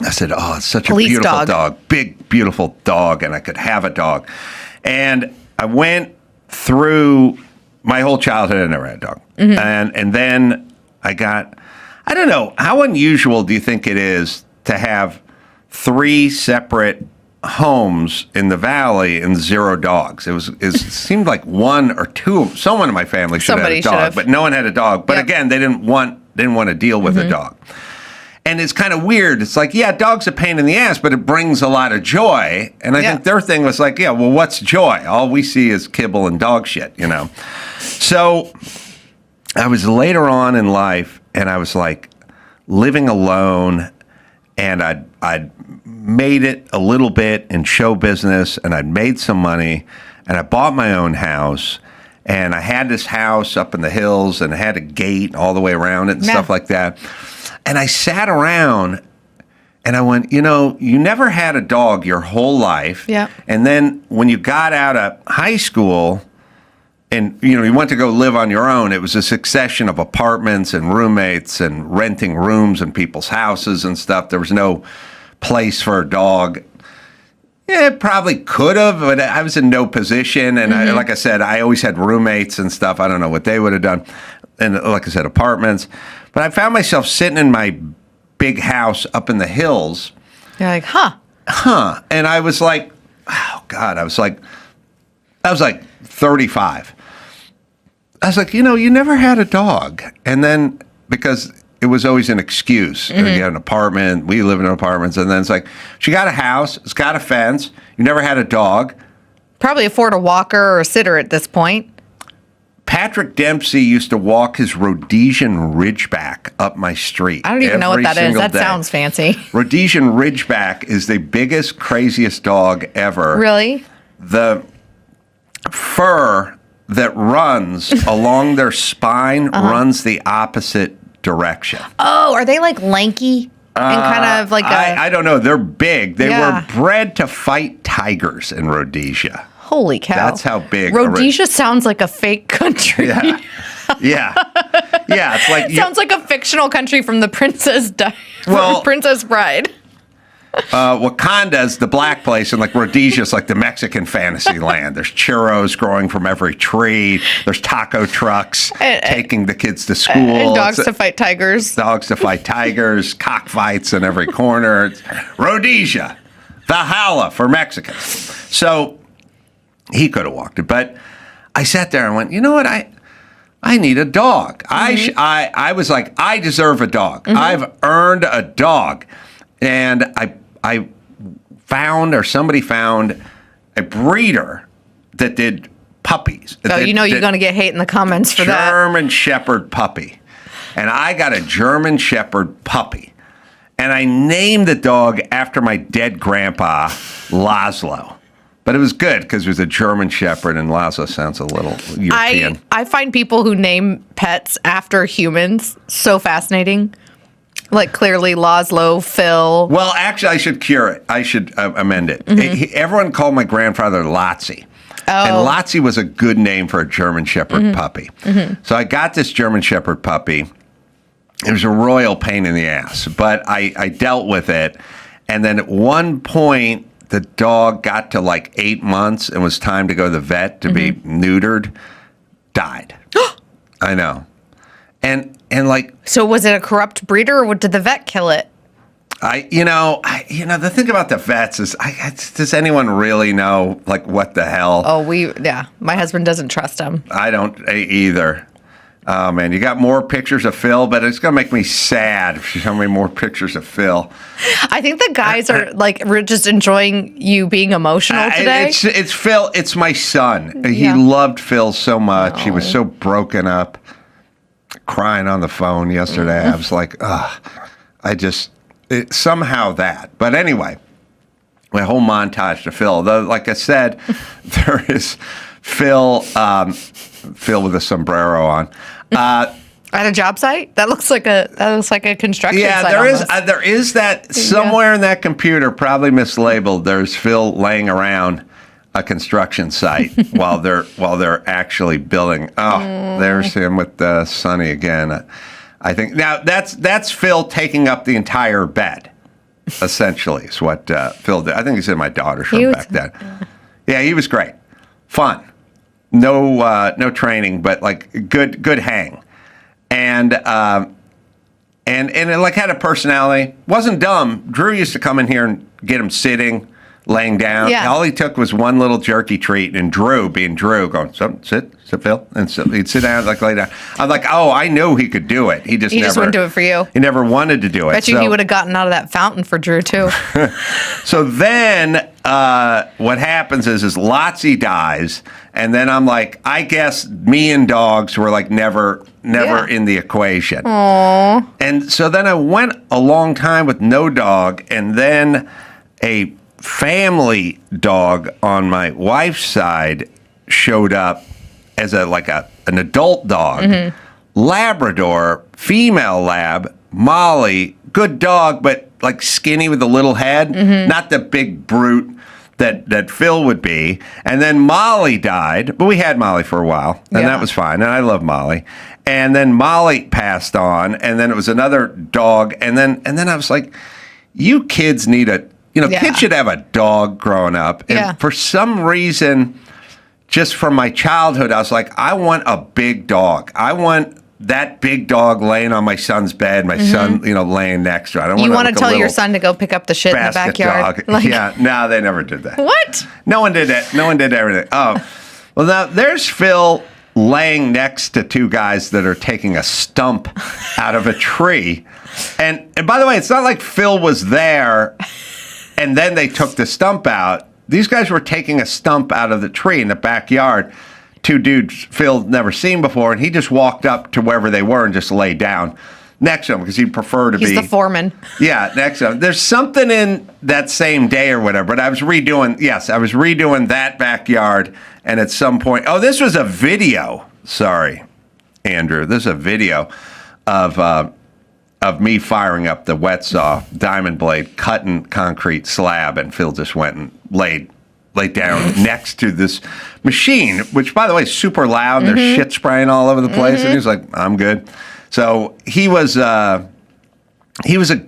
I said, oh, it's such a beautiful dog. Big, beautiful dog, and I could have a dog. And I went through my whole childhood. I never had a dog. Mm-hmm. And then I don't know, how unusual do you think it is to have 3 separate homes in the valley and 0 dogs? It seemed like 1 or 2. Someone in my family should have had a dog, but no one had a dog. But again, they didn't want to deal with a dog. And it's kind of weird. It's like, yeah, dog's a pain in the ass, but it brings a lot of joy. And I think their thing was like, yeah, well, what's joy? All we see is kibble and dog shit, So I was later on in life, and I was like living alone, and I'd made it a little bit in show business, and I'd made some money, and I bought my own house, and I had this house up in the hills, and I had a gate all the way around it and stuff like that. And I sat around and I went, you never had a dog your whole life.
Yeah.
And then when you got out of high school and, you went to go live on your own, it was a succession of apartments and roommates and renting rooms in people's houses and stuff. There was no place for a dog. Yeah, it probably could have, but I was in no position. And like I said, I always had roommates and stuff. I don't know what they would have done. And like I said, apartments. But I found myself sitting in my big house up in the hills.
You're like, huh.
And I was like, oh, God, I was like 35. I was like, you never had a dog. And then, because it was always an excuse. You had an apartment. We live in apartments. And then it's like, she got a house. It's got a fence. You never had a dog.
Probably afford a walker or a sitter at this point.
Patrick Dempsey used to walk his Rhodesian Ridgeback up my street.
I don't even know what that is. That
day.
sounds fancy.
Rhodesian Ridgeback is the biggest, craziest dog ever.
Really?
The fur that runs along their spine runs the opposite direction.
Oh, are they like lanky and kind of like
I don't know. They're big. They were bred to fight tigers in Rhodesia.
Holy cow.
That's how big.
Rhodesia sounds like a fake country.
Yeah. It's like
sounds like a fictional country from the Princess Bride.
Wakanda's the black place, and like Rhodesia's like the Mexican fantasy land. There's churros growing from every tree. There's taco trucks taking the kids to school.
And dogs to fight tigers.
Dogs to fight tigers. Cockfights in every corner. It's Rhodesia, Valhalla for Mexicans. So he could have walked it, but I sat there and went, you know what? I need a dog. I was like, I deserve a dog. I've earned a dog. And I found, or somebody found, a breeder that did puppies.
Oh, you're going to get hate in the comments for that.
German Shepherd puppy. And I got a German Shepherd puppy. And I named the dog after my dead grandpa, Laszlo. But it was good because it was a German Shepherd, and Laszlo sounds a little European.
I find people who name pets after humans so fascinating. Like, clearly, Laszlo, Phil.
Well, actually, I should cure it. I should amend it. Everyone called my grandfather Lotzi.
Oh.
And Lotzi was a good name for a German Shepherd puppy. So I got this German Shepherd puppy. It was a royal pain in the ass, but I dealt with it. And then at one point, the dog got to like 8 months and was time to go to the vet to be neutered, died. I know. And like...
So was it a corrupt breeder, or did the vet kill it?
The thing about the vets is, does anyone really know, like, what the hell?
Oh, my husband doesn't trust him.
I don't either. Oh, man, you got more pictures of Phil, but it's going to make me sad if you show me more pictures of Phil.
I think the guys are, like, we're just enjoying you being emotional today.
It's Phil. It's my son.
Yeah.
He loved Phil so much. He was so broken up, crying on the phone yesterday. I was like, somehow that. But anyway, my whole montage to Phil. Though, like I said, there is Phil with a sombrero on.
At a job site? That looks like a construction site.
Yeah, there is that somewhere in that computer, probably mislabeled. There's Phil laying around a construction site while they're actually building. Oh, there's him with Sonny again. I think now that's Phil taking up the entire bed. Essentially, is what Phil did. I think he's in my daughter's room back then. Yeah, he was great, fun. No training, but like good hang, and it like had a personality. Wasn't dumb. Drew used to come in here and get him sitting, laying down.
Yeah.
All he took was one little jerky treat, and Drew, being Drew, going, sit, Phil, and so he'd sit down, like lay down. I'm like, oh, I knew he could do it. He just
wouldn't do it for you.
He never wanted to do it.
Bet you he would have gotten out of that fountain for Drew too.
So then what happens is Lotzi dies, and then I'm like, I guess me and dogs were like never in the equation.
Aww.
And so then I went a long time with no dog, and then a family dog on my wife's side showed up as an adult dog. Labrador, female lab, Molly, good dog, but like skinny with a little head, not the big brute that Phil would be. And then Molly died, but we had Molly for a while, and that was fine, and I love Molly. And then Molly passed on, and then it was another dog, and then I was like, you kids need kids should have a dog growing up. And for some reason, just from my childhood, I was like, I want a big dog. I want that big dog laying on my son's bed, my son, laying next to it. I don't want to
tell your son to go pick up the shit in the backyard.
No, they never did that.
What?
No one did that. No one did everything. Oh, well, now there's Phil laying next to two guys that are taking a stump out of a tree. And by the way, it's not like Phil was there and then they took the stump out. These guys were taking a stump out of the tree in the backyard. Two dudes Phil never seen before, and he just walked up to wherever they were and just laid down next to them because he'd prefer to be...
He's the foreman.
Yeah, next to him. There's something in that same day or whatever, but I was redoing that backyard, and at some point... Oh, this was a video. Sorry, Andrew. This is a video of me firing up the wet saw, diamond blade, cutting concrete slab, and Phil just went and laid down next to this machine, which, by the way, is super loud. And there's shit spraying all over the place. And he's like, I'm good. So he was a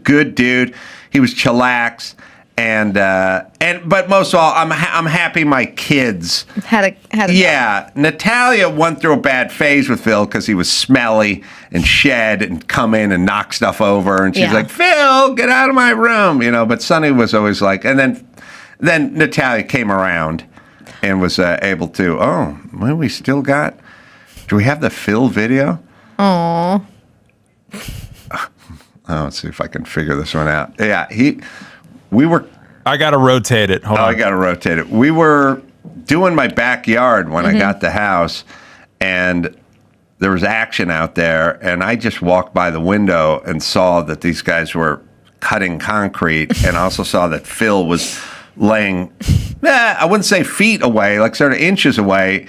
good dude. He was chillax. But most of all, I'm happy my kids
had a
yeah. Natalia went through a bad phase with Phil because he was smelly and shed and come in and knock stuff over, and she's like, Phil, get out of my room, But Sonny was always like, and then Natalia came around, and was able to. Oh, well, we still got. Do we have the Phil video?
Oh.
Let's see if I can figure this one out. Yeah, we were.
I got to rotate it. Hold on.
I got to rotate it. We were doing my backyard when I got the house, and there was action out there, and I just walked by the window and saw that these guys were cutting concrete, and I also saw that Phil was laying, I wouldn't say feet away, like sort of inches away,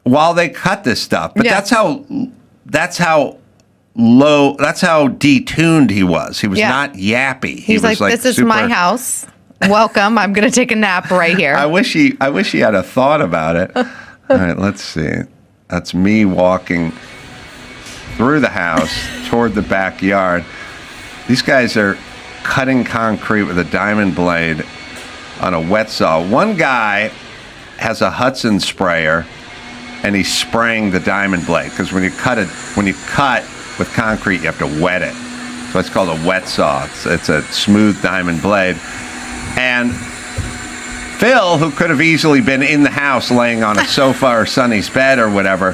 while they cut this stuff. But that's how detuned he was. He was not yappy.
He's like, this is my house. Welcome. I'm going to take a nap right here.
I wish he had a thought about it. All right, let's see. That's me walking through the house toward the backyard. These guys are cutting concrete with a diamond blade on a wet saw. One guy has a Hudson sprayer, and he's spraying the diamond blade because when you cut with concrete, you have to wet it. So it's called a wet saw. It's a smooth diamond blade. And Phil, who could have easily been in the house laying on a sofa or Sonny's bed or whatever,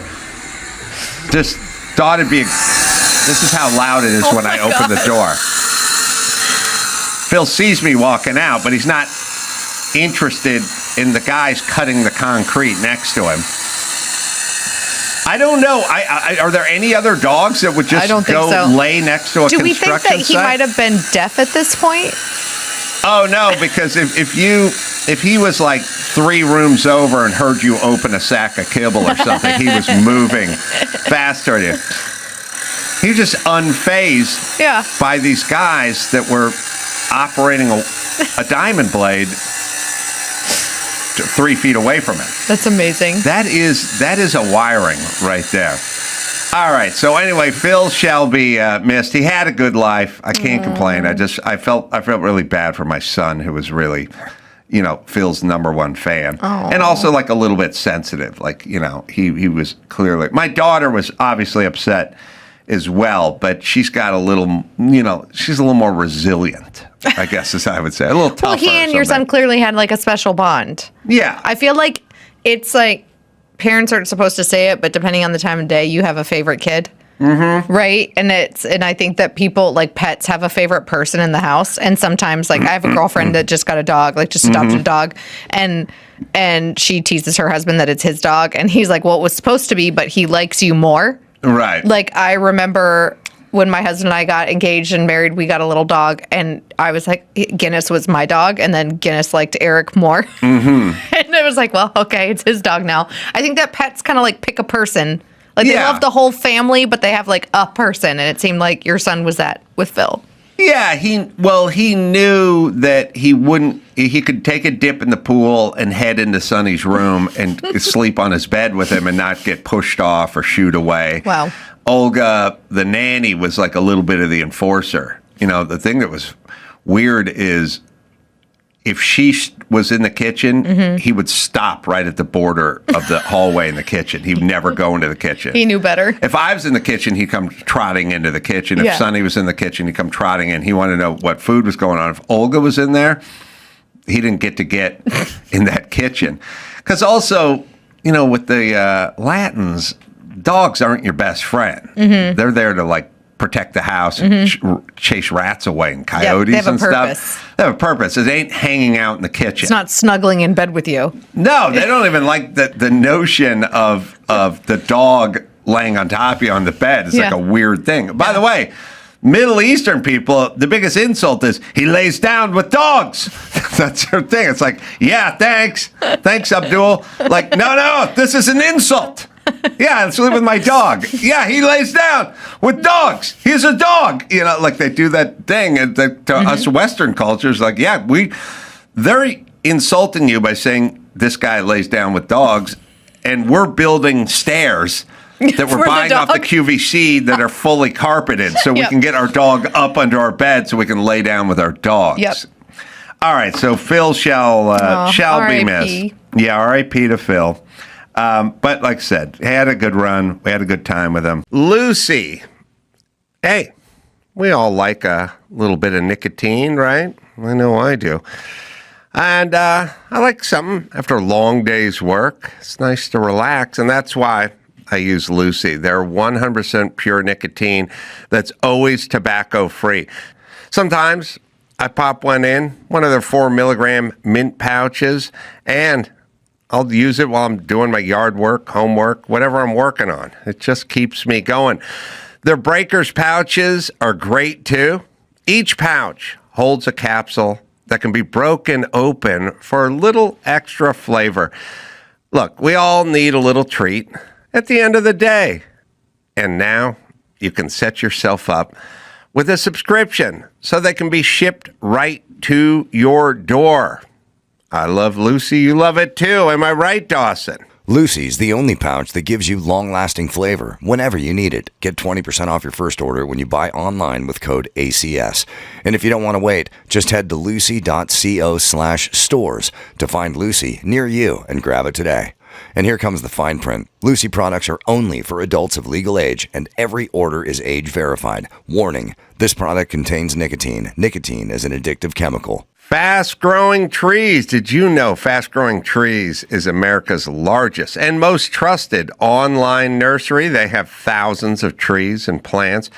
just thought it'd be. This is how loud it is when I open the door. Phil sees me walking out, but he's not interested in the guys cutting the concrete next to him. I don't know. Are there any other dogs that would just lay next to a construction site?
Do we think that he might have been deaf at this point?
Oh no, because if he was like 3 rooms over and heard you open a sack of kibble or something, he was moving fast toward you. He was just unfazed by these guys that were operating a diamond blade 3 feet away from it. That's amazing. That is a wiring right there. All right. So anyway, Phil shall be missed. He had a good life. I can't complain. I felt really bad for my son, who was really, Phil's #1 fan, and also like a little bit sensitive. Like, he was clearly. My daughter was obviously upset as well, but she's got a little, she's a little more resilient, I guess, as I would say, a little tougher.
Well, he and your son clearly had like a special bond.
Yeah.
I feel like it's like. Parents aren't supposed to say it, but depending on the time of day, you have a favorite kid, right? And I think that people like pets have a favorite person in the house, and sometimes like I have a girlfriend that just got a dog, like just adopted a dog, and she teases her husband that it's his dog, and he's like, well, it was supposed to be, but he likes you more,
right?
Like I remember when my husband and I got engaged and married, we got a little dog, and I was like, Guinness was my dog, and then Guinness liked Eric more. And it was like, well, okay, it's his dog now. I think that pets kind of like pick a person. Like they love the whole family, but they have like a person, and it seemed like your son was that with Phil.
Yeah, he knew that he could take a dip in the pool and head into Sonny's room and sleep on his bed with him and not get pushed off or shooed away.
Wow.
Olga, the nanny, was like a little bit of the enforcer. The thing that was weird is if she was in the kitchen, he would stop right at the border of the hallway in the kitchen. He'd never go into the kitchen.
He knew better.
If I was in the kitchen, he'd come trotting into the kitchen. If Sonny was in the kitchen, he'd come trotting in. He wanted to know what food was going on. If Olga was in there, he didn't get in that kitchen. Because also, with the Latins, dogs aren't your best friend. They're there to like protect the house and chase rats away and coyotes and stuff. They have a purpose. It ain't hanging out in the kitchen.
It's not snuggling in bed with you.
No, they don't even like the notion of the dog laying on top of you on the bed. It's like a weird thing. By the way, Middle Eastern people, the biggest insult is he lays down with dogs. That's their thing. It's like, yeah, thanks. Thanks, Abdul. Like, no, this is an insult. Yeah, let's live with my dog. Yeah, he lays down with dogs. He's a dog. Like they do that thing. And to us Western cultures, like, they're insulting you by saying this guy lays down with dogs, and we're building stairs that we're buying off the QVC that are fully carpeted so we can get our dog up under our bed so we can lay down with our dogs.
Yep.
All right, so Phil shall be missed. Yeah, R.I.P. to Phil. But like I said, had a good run. We had a good time with him. Lucy. Hey, we all like a little bit of nicotine, right? I know I do. And I like something after a long day's work. It's nice to relax, and that's why I use Lucy. They're 100% pure nicotine that's always tobacco-free. Sometimes I pop one in, one of their 4 milligram mint pouches, and I'll use it while I'm doing my yard work, homework, whatever I'm working on. It just keeps me going. Their Breakers pouches are great too. Each pouch holds a capsule that can be broken open for a little extra flavor. Look, we all need a little treat at the end of the day. And now you can set yourself up with a subscription so they can be shipped right to your door. I love Lucy. You love it too. Am I right, Dawson?
Lucy's the only pouch that gives you long-lasting flavor whenever you need it. Get 20% off your first order when you buy online with code ACS. And if you don't want to wait, just head to lucy.co/stores to find Lucy near you and grab it today. And here comes the fine print. Lucy products are only for adults of legal age, and every order is age verified. Warning, this product contains nicotine. Nicotine is an addictive chemical.
Fast Growing Trees. Did you know Fast Growing Trees is America's largest and most trusted online nursery? They have thousands of trees and plants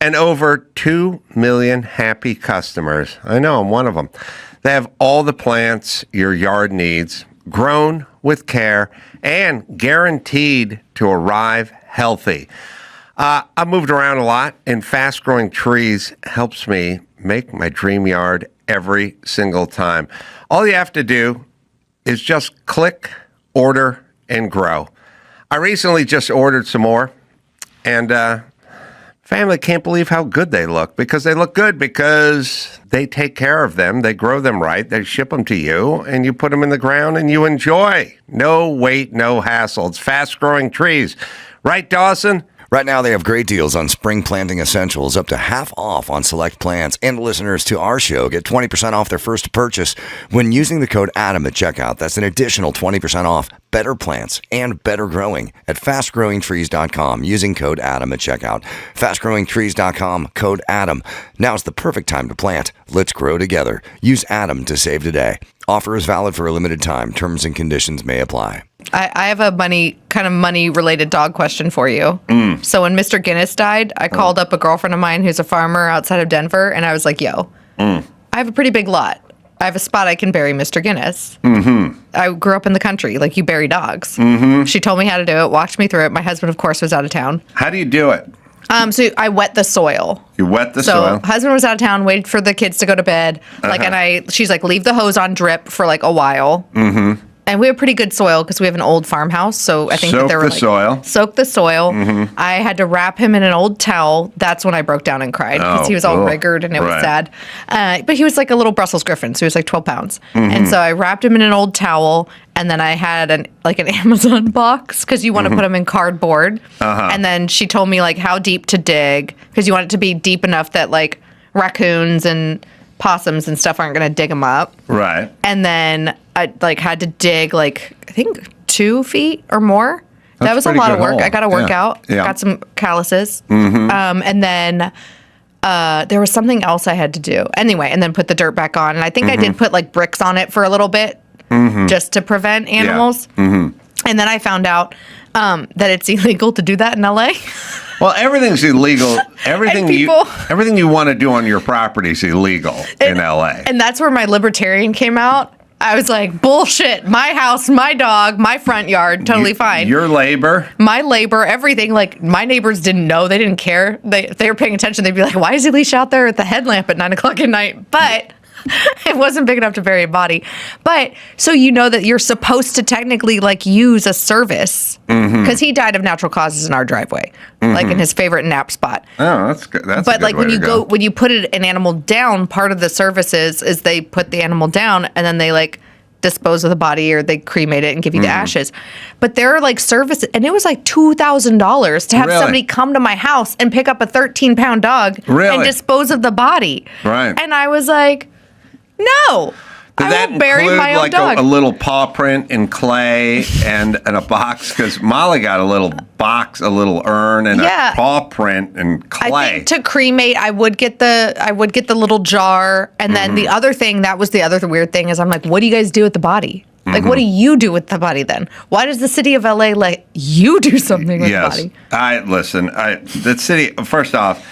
and over 2 million happy customers. I know, I'm one of them. They have all the plants your yard needs, grown with care and guaranteed to arrive healthy. I moved around a lot, and Fast Growing Trees helps me make my dream yard every single time. All you have to do is just click, order, and grow. I recently just ordered some more, and family can't believe how good they look, because they look good because they take care of them. They grow them right. They ship them to you, and you put them in the ground, and you enjoy. No wait, no hassle. It's Fast Growing Trees. Right, Dawson?
Right now, they have great deals on spring planting essentials, up to half off on select plants. And listeners to our show get 20% off their first purchase when using the code ADAM at checkout. That's an additional 20% off better plants and better growing at fastgrowingtrees.com using code ADAM at checkout. Fastgrowingtrees.com, code ADAM. Now's the perfect time to plant. Let's grow together. Use ADAM to save today. Offer is valid for a limited time. Terms and conditions may apply.
I have a money-related dog question for you. So when Mr. Guinness died, I called up a girlfriend of mine who's a farmer outside of Denver, and I was like, yo, I have a pretty big lot. I have a spot I can bury Mr. Guinness. I grew up in the country. Like, you bury dogs. She told me how to do it, walked me through it. My husband, of course, was out of town.
How do you do it?
So I wet the soil.
You wet the soil?
So husband was out of town, waited for the kids to go to bed. She's like, leave the hose on drip for like a while. And we have pretty good soil because we have an old farmhouse. So I think
soak
they were soak the soil. I had to wrap him in an old towel. That's when I brook down and cried because he was all rigged and it was sad. But he was like a little Brussels Griffin, so he was like 12 pounds. And so I wrapped him in an old towel, and then I had an Amazon box because you want to put them in cardboard. And then she told me like how deep to dig because you want it to be deep enough that like raccoons and possums and stuff aren't going to dig them up.
Right.
And then I had to dig I think 2 feet or more. That was a lot of work. I got to work out. Got some calluses. And then there was something else I had to do. Anyway, and then put the dirt back on. And I think I did put like bricks on it for a little bit just to prevent animals. And then I found out that it's illegal to do that in LA.
Well, everything's illegal. Everything you want to do on your property is illegal in LA.
And that's where my libertarian came out. I was like, bullshit. My house, my dog, my front yard, totally fine.
Your labor?
My labor, everything. Like, my neighbors didn't know. They didn't care. If they were paying attention, they'd be like, why is he leashed out there with the headlamp at 9 o'clock at night? But it wasn't big enough to bury a body. But so you know that you're supposed to technically use a service because he died of natural causes in our driveway, like in his favorite nap spot.
Oh, that's good. That's
but
a good way to go.
when you put an animal down, part of the service is they put the animal down and then they dispose of the body or they cremate it and give you the ashes. But there are services, and it was $2,000 to have somebody come to my house and pick up a 13-pound dog and dispose of the body.
Right.
And I was like, no.
Did
I
that
will bury
include
my own
like
dog.
a little paw print in clay and a box? Because Molly got a little box, a little urn, and
Yeah.
a paw print in clay.
I think to cremate, I would get the little jar, and then the other thing, that was the other weird thing, is I'm like, what do you guys do with the body? Like, what do you do with the body then? Why does the city of LA let you do something with the body?
The city. First off,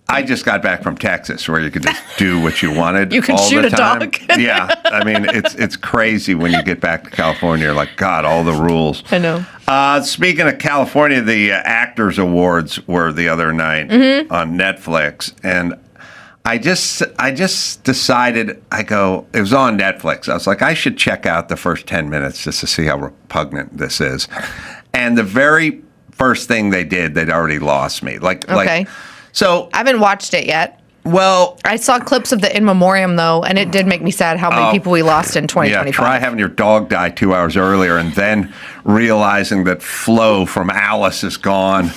I just got back from Texas, where you could just do what you wanted.
You can
all
shoot
the
a
time.
dog.
Yeah, I mean it's crazy when you get back to California. You're like, God, all the rules.
I know.
Speaking of California, the Actors Awards were the other night on Netflix, and I just decided, it was on Netflix. I was like, I should check out the first 10 minutes just to see how repugnant this is. And the very first thing they did, they'd already lost me. So
I haven't watched it yet.
Well,
I saw clips of the In Memoriam, though, and it did make me sad how many people we lost in 2025.
Yeah, try having your dog die 2 hours earlier and then realizing that Flo from Alice is gone,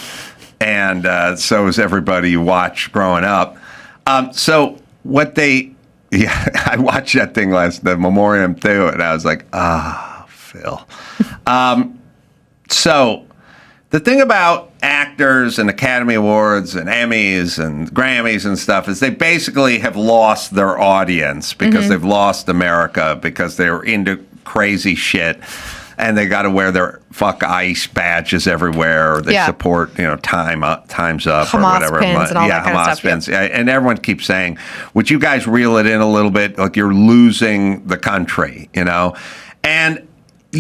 and so is everybody you watch growing up. I watched that thing the Memoriam too, and I was like, Phil. So the thing about actors and Academy Awards and Emmys and Grammys and stuff is they basically have lost their audience because they've lost America because they're into crazy shit. And they got to wear their fuck ICE badges everywhere, or they support, Time's Up
Hamas
or whatever.
Pins and all that kind of
Hamas
stuff.
pins. And everyone keeps saying, would you guys reel it in a little bit? Like you're losing the country, And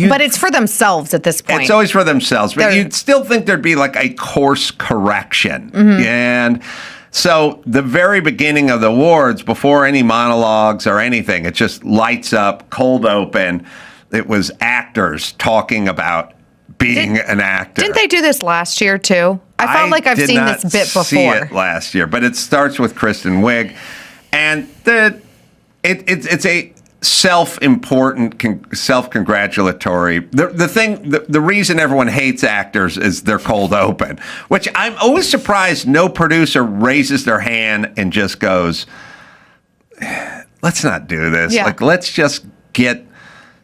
but it's for themselves at this point.
it's always for themselves. But you'd still think there'd be like a course correction. And so the very beginning of the awards, before any monologues or anything, it just lights up, cold open. It was actors talking about being an actor.
Didn't they do this last year too? I felt like I've seen this bit before.
See it last year, but it starts with Kristen Wiig, and it's a self-important, self-congratulatory. The reason everyone hates actors is they're cold open, which I'm always surprised no producer raises their hand and just goes, "Let's not do this.
Yeah.
Like, let's just get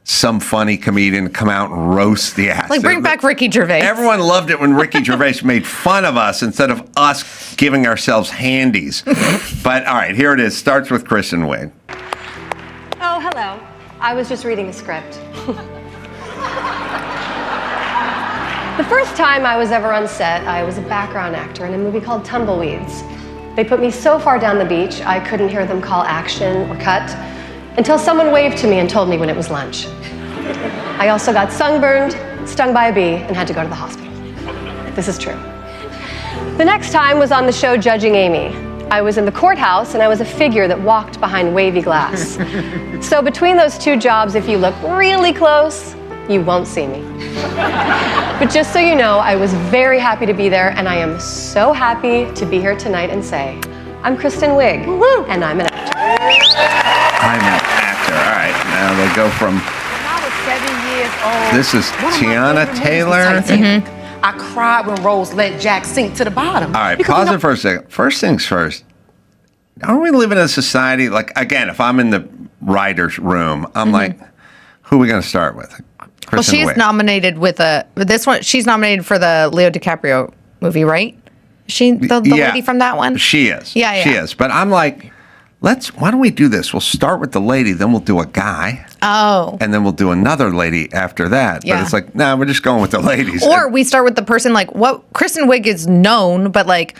some funny comedian to come out and roast the ass."
Like, bring back Ricky Gervais.
Everyone loved it when Ricky Gervais made fun of us instead of us giving ourselves handies. But all right, here it is. Starts with Kristen Wiig.
Oh, hello. I was just reading a script. The first time I was ever on set, I was a background actor in a movie called Tumbleweeds. They put me so far down the beach, I couldn't hear them call action or cut until someone waved to me and told me when it was lunch. I also got sunburned, stung by a bee, and had to go to the hospital. This is true. The next time was on the show Judging Amy. I was in the courthouse, and I was a figure that walked behind wavy glass. So between those two jobs, if you look really close, you won't see me. But just so you know, I was very happy to be there, and I am so happy to be here tonight and say, I'm Kristen Wiig, and I'm an actor.
I'm an actor. All right, now they go from.
When I was 7 years old.
This is
one of my
Tiana
favorite
Taylor?
movies was Titanic. I cried when Rose let Jack sink to the bottom.
All right,
Because,
pause
you know,
it for a second. First things first. Aren't we living in a society, like, again, if I'm in the writer's room, I'm like, who are we going to start with?
Well,
Kristen
she's
Wiig.
nominated she's nominated for the Leo DiCaprio movie, right? She the lady from that one?
She is.
Yeah.
She is. But I'm like, why don't we do this? We'll start with the lady, then we'll do a guy.
Oh.
And then we'll do another lady after that.
Yeah.
But it's like, nah, we're just going with the ladies.
Or we start with the person, like, what Kristen Wiig is known, but like,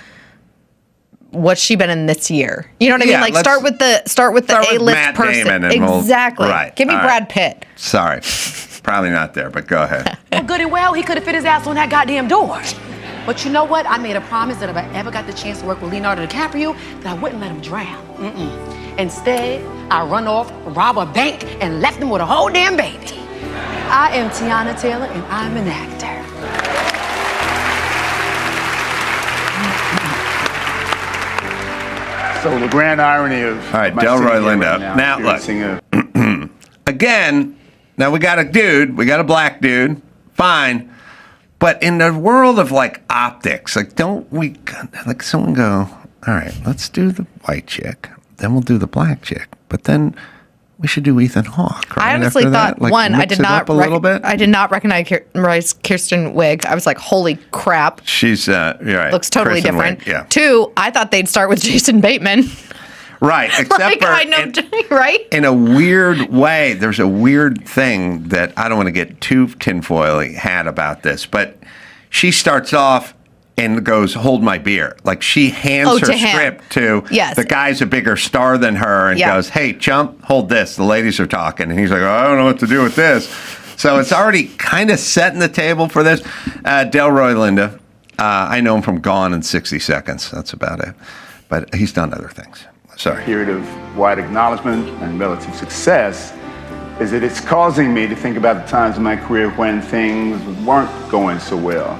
what's she been in this year? You know what I mean?
Yeah,
Like, start with the A-list
Matt
person.
Damon and
Exactly.
right.
Give me
All
Brad
right.
Pitt.
Sorry. Probably not there, but go ahead.
well, good and well, he could have fit his ass on that goddamn door. But you know what? I made a promise that if I ever got the chance to work with Leonardo DiCaprio, that I wouldn't let him drown. Instead, I run off, rob a bank, and left him with a whole damn baby. I am Tiana Taylor, and I'm an actor.
So the grand irony of
All right,
my
Delroy
sitting here
Lindo.
right
Now, look.
experiencing
Again, now we got a black dude, fine. But in the world of like optics, like don't we, like someone go, all right, let's do the white chick, then we'll do the black chick. But then we should do Ethan Hawke. Right?
I honestly
After
thought
that, like,
one, I
mix
did
it
not
up a little bit.
I did not recognize Kirsten Wiig. I was like, holy crap.
She's you're right.
Looks totally
Kristen
different.
Wiig, yeah.
Two, I thought they'd start with Jason Bateman.
Right, except
Like,
for
I know, right?
in a weird way, there's a weird thing that I don't want to get too tinfoily hat about this, but she starts off and goes, "Hold my beer." Like she hands her
to him.
script to
Yes.
the guy's a bigger star than her and
Yeah.
goes, "Hey, chump, hold this. The ladies are talking." And he's like, "Oh, I don't know what to do with this." So it's already kind of setting the table for this. Delroy Linda, I know him from Gone in 60 Seconds. That's about it. But he's done other things. Sorry.
Period of wide acknowledgement and relative success is that it's causing me to think about the times in my career when things weren't going so well.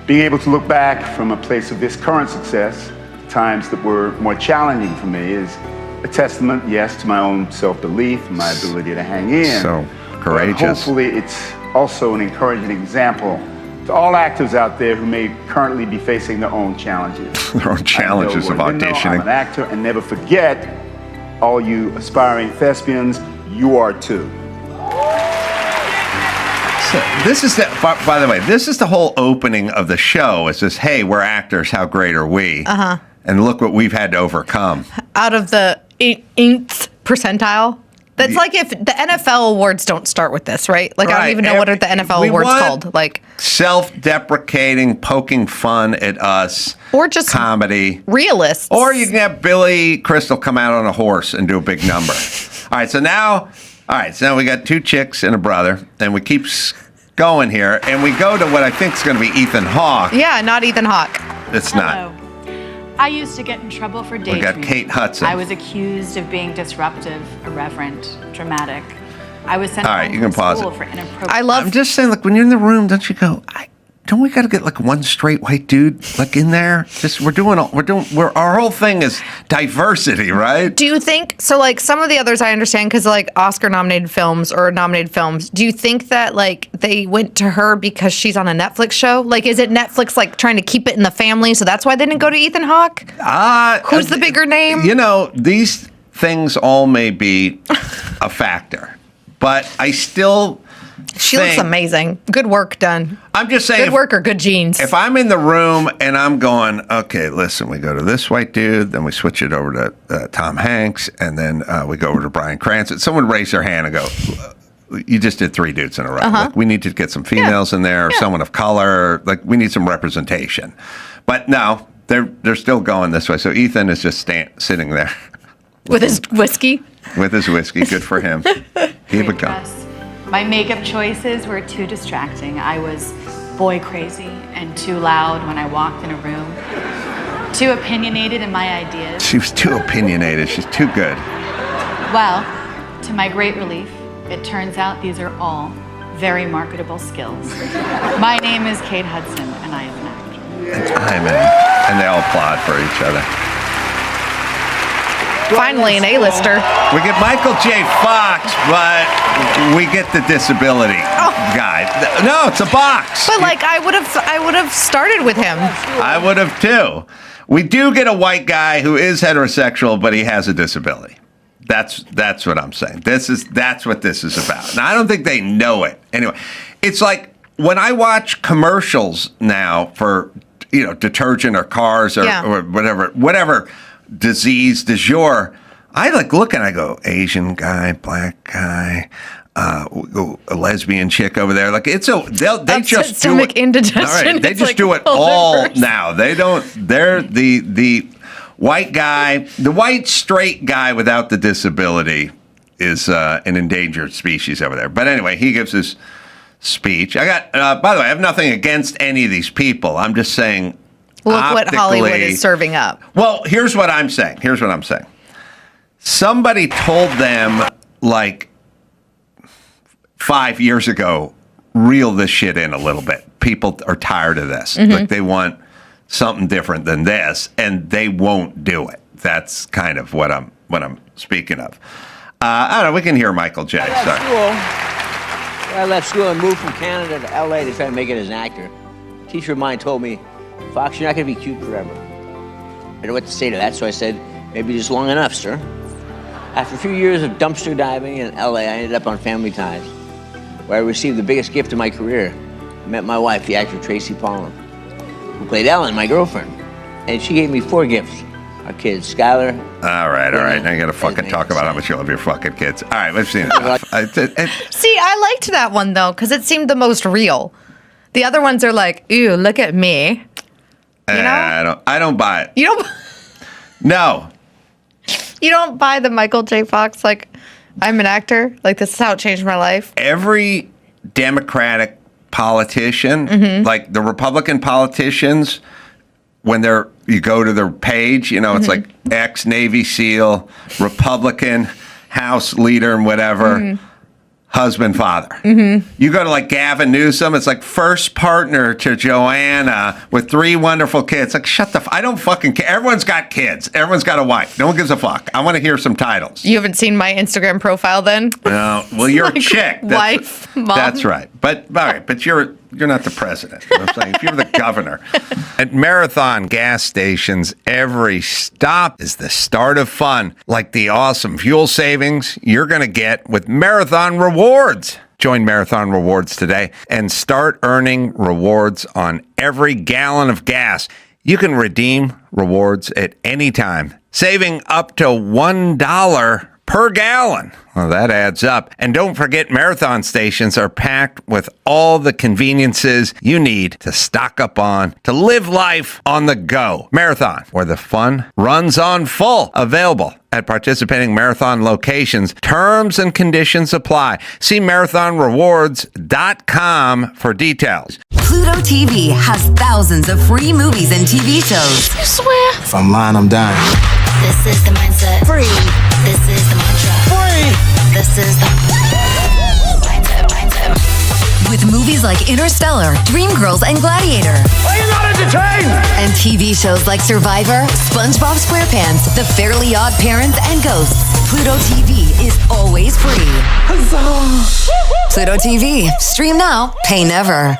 Being able to look back from a place of this current success, times that were more challenging for me, is a testament, yes, to my own self-belief and my ability to hang in.
So
But
courageous.
hopefully it's also an encouraging example to all actors out there who may currently be facing their own challenges.
Their own challenges of
I'm an
auditioning.
actor, and never forget, all you aspiring thespians, you are too.
So this is by the way, this is the whole opening of the show. It's just, hey, we're actors. How great are we?
Uh-huh.
And look what we've had to overcome.
Out of the 8th percentile. That's like if the NFL awards don't start with this, right? Like, I
Right.
don't even know what are the NFL
We
awards
want
called. Like,
self-deprecating, poking fun at us.
Or just
comedy.
realists.
Or you can have Billy Crystal come out on a horse and do a big number. All right, so now we got two chicks and a brother, and we keep going here, and we go to what I think is going to be Ethan Hawke.
Yeah, not Ethan Hawke.
It's not.
I used to get in trouble for
We
daydreaming.
got Kate Hudson.
I was accused of being disruptive, irreverent, dramatic. I was sent
All right,
home
you can
from
pause
school
it.
for inappropriate.
I'm just saying, like, when you're in the room, don't you go, don't we got to get like one straight white dude like in there? Just our whole thing is diversity, right?
Do you think so? Like some of the others, I understand because like Oscar-nominated films or nominated films. Do you think that like they went to her because she's on a Netflix show? Like, is it Netflix like trying to keep it in the family, so that's why they didn't go to Ethan Hawke? Who's the bigger name?
You know, these things all may be a factor, but I still.
She looks amazing. Good work done.
I'm just saying.
Good work or good genes.
If I'm in the room and I'm going, okay, listen, we go to this white dude, then we switch it over to Tom Hanks, and then we go over to Bryan Cranston. Someone raise their hand and go, you just did 3 dudes in a row. Like, we need to get some females in there, someone of color. Like, we need some representation. But no, they're still going this way. So Ethan is just sitting there.
With his whiskey?
With his whiskey. Good for him. Keep it going.
My makeup choices were too distracting. I was boy crazy and too loud when I walked in a room. Too opinionated in my ideas.
She was too opinionated. She's too good.
Well, to my great relief, it turns out these are all very marketable skills. My name is Kate Hudson, and I am an actor.
And they all applaud for each other.
Finally, an A-lister.
We get Michael J. Fox, but we get the disability guy. No, it's a box.
But like, I would have started with him.
I would have too. We do get a white guy who is heterosexual, but he has a disability. That's what I'm saying. That's what this is about. Now, I don't think they know it. Anyway, it's like when I watch commercials now for detergent or cars or whatever disease du jour, I like look and I go, Asian guy, black guy, a lesbian chick over there. Like they just do it.
Indigestion.
All right, they
It's
just
like
do it
all
all
reversed.
now. They don't. They're the white guy, the white straight guy without the disability is an endangered species over there. But anyway, he gives his speech. I got. By the way, I have nothing against any of these people. I'm just saying.
Look what Hollywood is serving up.
Well, here's what I'm saying. Somebody told them like 5 years ago, reel this shit in a little bit. People are tired of this.
Mm-hmm.
Like they want something different than this, and they won't do it. That's kind of what I'm speaking of. I don't know. We can hear Michael J. Sorry.
I left school and moved from Canada to LA to try to make it as an actor. A teacher of mine told me, Fox, you're not going to be cute forever. I didn't know what to say to that, so I said, maybe just long enough, sir. After a few years of dumpster diving in LA, I ended up on Family Ties, where I received the biggest gift of my career. I met my wife, the actor Tracy Pollan, who played Ellen, my girlfriend. And she gave me 4 gifts. Our kids, Skylar.
All right. Now you gotta fucking talk about how much you love your fucking kids. All right, we've seen it.
See, I liked that one though, because it seemed the most real. The other ones are like, ew, look at me. You know?
I don't buy it.
You don't.
No.
You don't buy the Michael J. Fox, like, I'm an actor? Like, this is how it changed my life?
Every Democratic politician, like the Republican politicians, when you go to their page, it's like ex-Navy SEAL, Republican, House leader and whatever, husband, father. You go to like Gavin Newsom, it's like first partner to Joanna with 3 wonderful kids. Like, shut the I don't fucking care. Everyone's got kids. Everyone's got a wife. No one gives a fuck. I want to hear some titles.
You haven't seen my Instagram profile then?
No. Well, you're
like
a chick.
Wife, mom.
That's right. But all right, but you're not the president. You know what I'm saying? If you're the governor. At Marathon gas stations, every stop is the start of fun. Like the awesome fuel savings you're going to get with Marathon Rewards. Join Marathon Rewards today and start earning rewards on every gallon of gas. You can redeem rewards at any time, saving up to $1 per gallon. Well, that adds up. And don't forget, Marathon stations are packed with all the conveniences you need to stock up on, to live life on the go. Marathon, where the fun runs on full. Available at participating Marathon locations. Terms and conditions apply. See marathonrewards.com for details.
Pluto TV has thousands of free movies and TV shows.
I swear.
If I'm lying, I'm dying.
This is the mindset. Free. This is the mantra. Free. This is the mindset.
With movies like Interstellar, Dreamgirls, and Gladiator.
Are you not entertained?
And TV shows like Survivor, SpongeBob SquarePants, The Fairly Odd Parents, and Ghosts. Pluto TV is always free. Huzzah! Pluto TV. Stream now, pay never.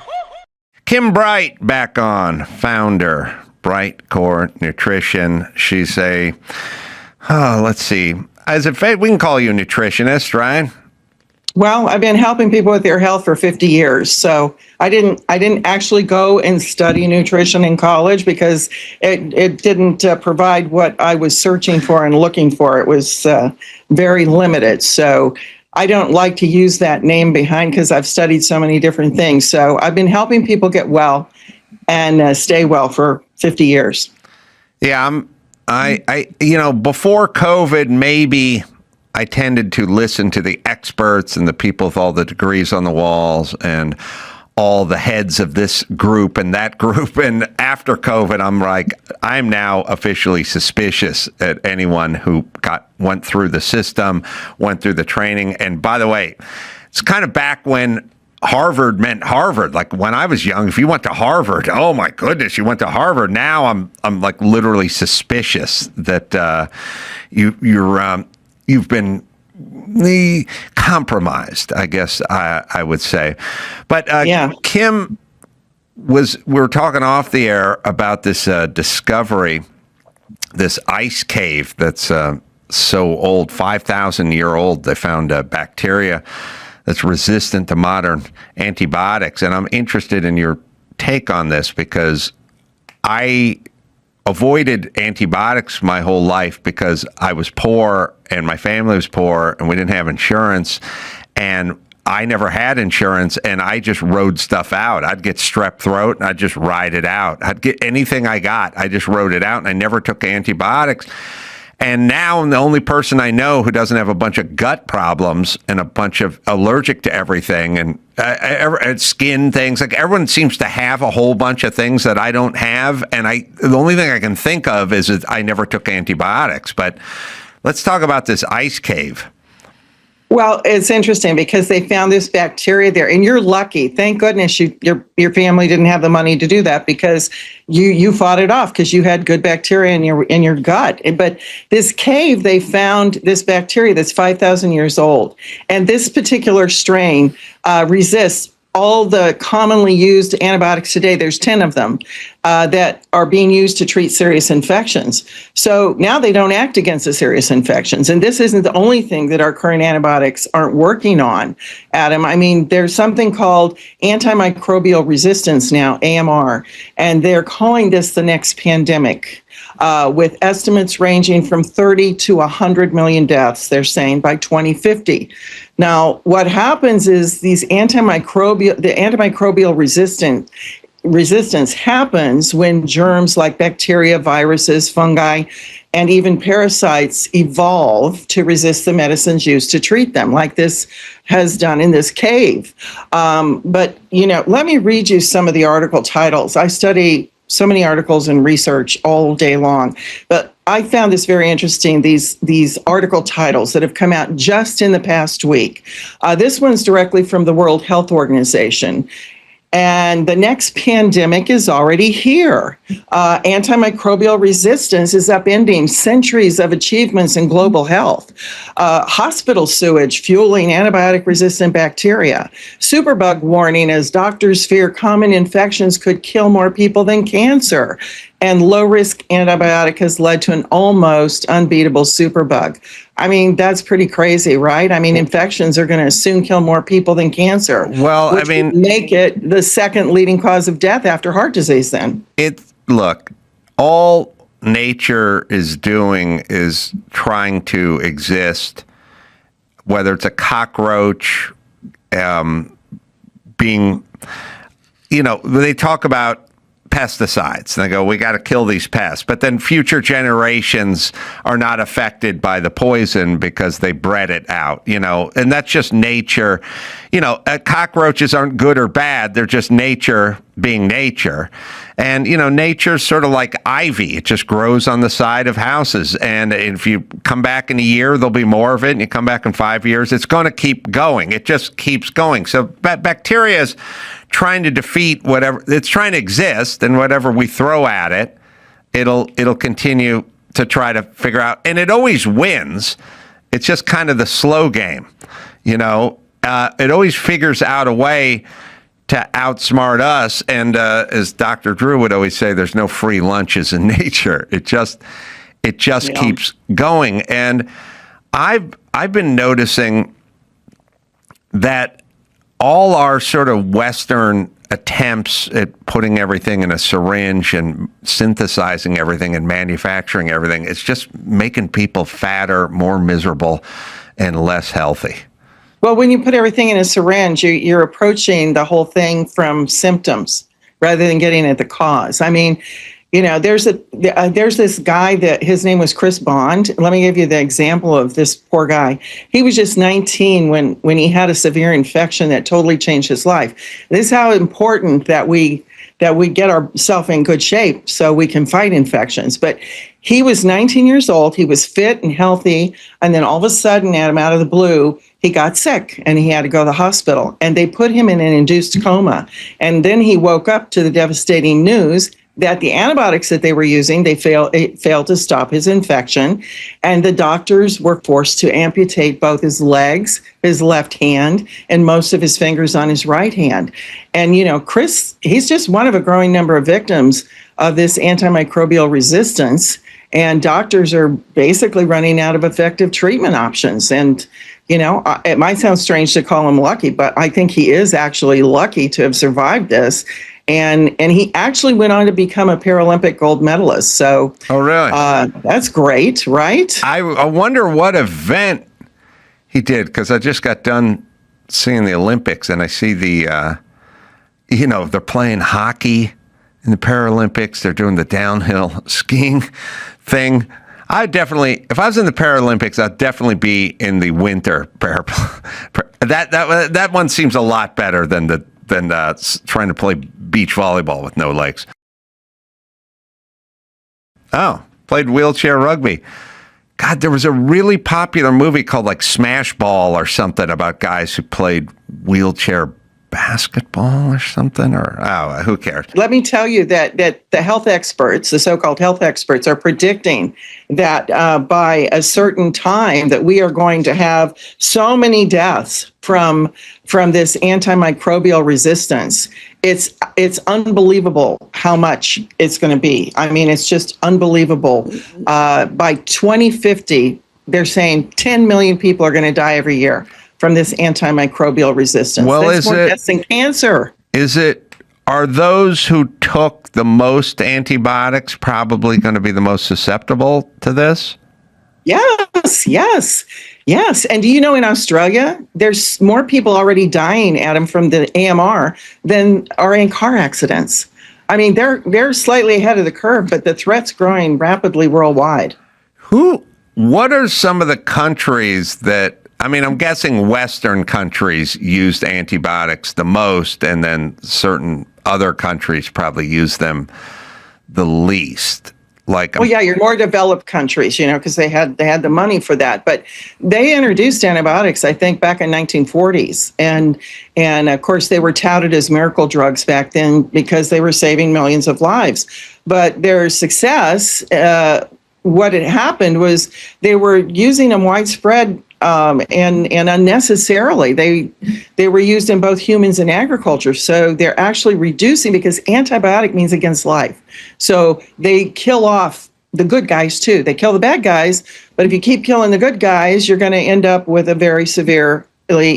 Kim Bright back on, founder, Bright Core Nutrition. She's let's see. As a we can call you a nutritionist, right?
Well, I've been helping people with their health for 50 years. So I didn't actually go and study nutrition in college because it didn't provide what I was searching for and looking for. It was very limited. So I don't like to use that name behind because I've studied so many different things. So I've been helping people get well and stay well for 50 years.
Yeah, before COVID, maybe I tended to listen to the experts and the people with all the degrees on the walls and all the heads of this group and that group. And after COVID, I'm now officially suspicious at anyone who went through the system, went through the training. And by the way, it's kind of back when Harvard meant Harvard. Like when I was young, if you went to Harvard, oh my goodness, you went to Harvard. Now I'm like literally suspicious that you've been compromised, I guess I would say. But Kim we were talking off the air about this discovery, this ice cave that's so old, 5,000-year old. They found a bacteria that's resistant to modern antibiotics. And I'm interested in your take on this because I avoided antibiotics my whole life because I was poor and my family was poor and we didn't have insurance. And I never had insurance and I just rode stuff out. I'd get strep throat and I'd just ride it out. I'd get anything I got. I just rode it out and I never took antibiotics. And now I'm the only person I know who doesn't have a bunch of gut problems and a bunch of allergic to everything and skin things. Like everyone seems to have a whole bunch of things that I don't have. And the only thing I can think of is that I never took antibiotics. But let's talk about this ice cave.
Well, it's interesting because they found this bacteria there, and you're lucky. Thank goodness your family didn't have the money to do that because you fought it off because you had good bacteria in your gut. But this cave, they found this bacteria that's 5,000 years old, and this particular strain resists all the commonly used antibiotics today, there's 10 of them that are being used to treat serious infections. So now they don't act against the serious infections. And this isn't the only thing that our current antibiotics aren't working on, Adam. I mean, there's something called antimicrobial resistance now, AMR, and they're calling this the next pandemic. With estimates ranging from 30 to 100 million deaths, they're saying, by 2050. Now, what happens is the antimicrobial resistance happens when germs like bacteria, viruses, fungi, and even parasites evolve to resist the medicines used to treat them, like this has done in this cave. But, let me read you some of the article titles. I study so many articles and research all day long, but I found this very interesting, these article titles that have come out just in the past week. This one's directly from the World Health Organization. And the next pandemic is already here. Antimicrobial resistance is upending centuries of achievements in global health. Hospital sewage fueling antibiotic-resistant bacteria. Superbug warning as doctors fear common infections could kill more people than cancer. And low-risk antibiotic has led to an almost unbeatable superbug. I mean, that's pretty crazy, right? I mean, infections are going to soon kill more people than cancer.
Well,
which would make it the second leading cause of death after heart disease then.
Look, all nature is doing is trying to exist, whether it's a cockroach being, they talk about pesticides. And they go, we got to kill these pests. But then future generations are not affected by the poison because they bred it out, and that's just nature. Cockroaches aren't good or bad. They're just nature being nature. And, nature's sort of like ivy. It just grows on the side of houses. And if you come back in a year, there'll be more of it. And you come back in 5 years, it's going to keep going. It just keeps going. So bacteria is trying to defeat whatever it's trying to exist, and whatever we throw at it, it'll continue to try to figure out, and it always wins. It's just kind of the slow game, it always figures out a way to outsmart us. And as Dr. Drew would always say, there's no free lunches in nature. It just keeps going. And I've been noticing that all our sort of Western attempts at putting everything in a syringe and synthesizing everything and manufacturing everything, it's just making people fatter, more miserable, and less healthy.
Well, when you put everything in a syringe, you're approaching the whole thing from symptoms rather than getting at the cause. I mean, there's this guy that his name was Chris Bond. Let me give you the example of this poor guy. He was just 19 when he had a severe infection that totally changed his life. This is how important that we get ourselves in good shape so we can fight infections. But he was 19 years old. He was fit and healthy. And then all of a sudden, out of the blue, he got sick and he had to go to the hospital. And they put him in an induced coma. And then he woke up to the devastating news that the antibiotics that they were using, it failed to stop his infection. And the doctors were forced to amputate both his legs, his left hand, and most of his fingers on his right hand. And, Chris, he's just one of a growing number of victims of this antimicrobial resistance. And doctors are basically running out of effective treatment options. And, it might sound strange to call him lucky, but I think he is actually lucky to have survived this. And he actually went on to become a Paralympic gold medalist. So,
oh, really?
That's great, right?
I wonder what event he did, because I just got done seeing the Olympics, and I see they're playing hockey in the Paralympics. They're doing the downhill skiing thing. If I was in the Paralympics, I'd definitely be in the winter. That one seems a lot better than trying to play beach volleyball with no legs. Oh, played wheelchair rugby. God, there was a really popular movie called like Smash Ball or something about guys who played wheelchair basketball or something, or who cares?
Let me tell you that the health experts, the so-called health experts, are predicting that by a certain time that we are going to have so many deaths from this antimicrobial resistance. It's unbelievable how much it's going to be. I mean, it's just unbelievable. By 2050, they're saying 10 million people are going to die every year from this antimicrobial resistance.
Well,
That's more deaths than cancer.
Are those who took the most antibiotics probably going to be the most susceptible to this?
Yes. And do you know in Australia, there's more people already dying, Adam, from the AMR than are in car accidents. I mean, they're slightly ahead of the curve, but the threat's growing rapidly worldwide.
What are some of the countries that, I mean, I'm guessing Western countries used antibiotics the most, and then certain other countries probably use them the least.
Your more developed countries, because they had the money for that. But they introduced antibiotics, I think, back in 1940s. And of course, they were touted as miracle drugs back then because they were saving millions of lives. But their success, what had happened was they were using them widespread and unnecessarily. They were used in both humans and agriculture. So they're actually reducing, because antibiotic means against life. So they kill off the good guys too. They kill the bad guys, but if you keep killing the good guys, you're going to end up with a very severely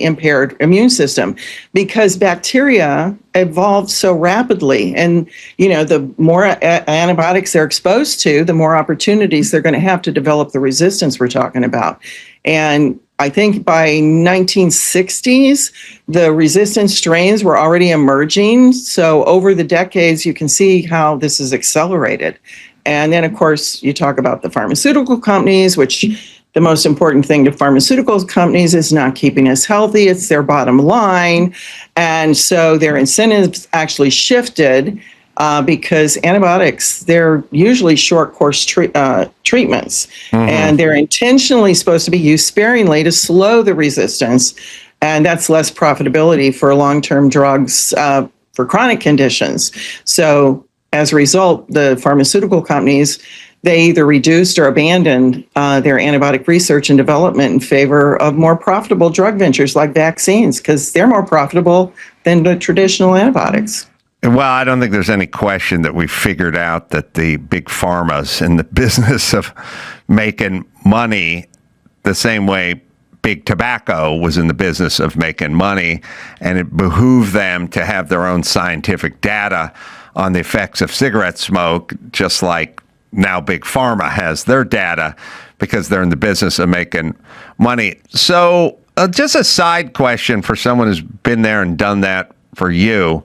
impaired immune system, because bacteria evolved so rapidly. And, the more antibiotics they're exposed to, the more opportunities they're going to have to develop the resistance we're talking about. And I think by 1960s, the resistant strains were already emerging. So over the decades, you can see how this is accelerated. And then, of course, you talk about the pharmaceutical companies, which the most important thing to pharmaceutical companies is not keeping us healthy. It's their bottom line. And so their incentives actually shifted because antibiotics, they're usually short course treatments. Mm-hmm. And they're intentionally supposed to be used sparingly to slow the resistance. And that's less profitability for long-term drugs for chronic conditions. So as a result, the pharmaceutical companies, they either reduced or abandoned their antibiotic research and development in favor of more profitable drug ventures like vaccines, because they're more profitable than the traditional antibiotics.
Well, I don't think there's any question that we figured out that the big pharma's in the business of making money the same way big tobacco was in the business of making money, and it behooved them to have their own scientific data on the effects of cigarette smoke, just like now big pharma has their data, because they're in the business of making money. So just a side question for someone who's been there and done that for you,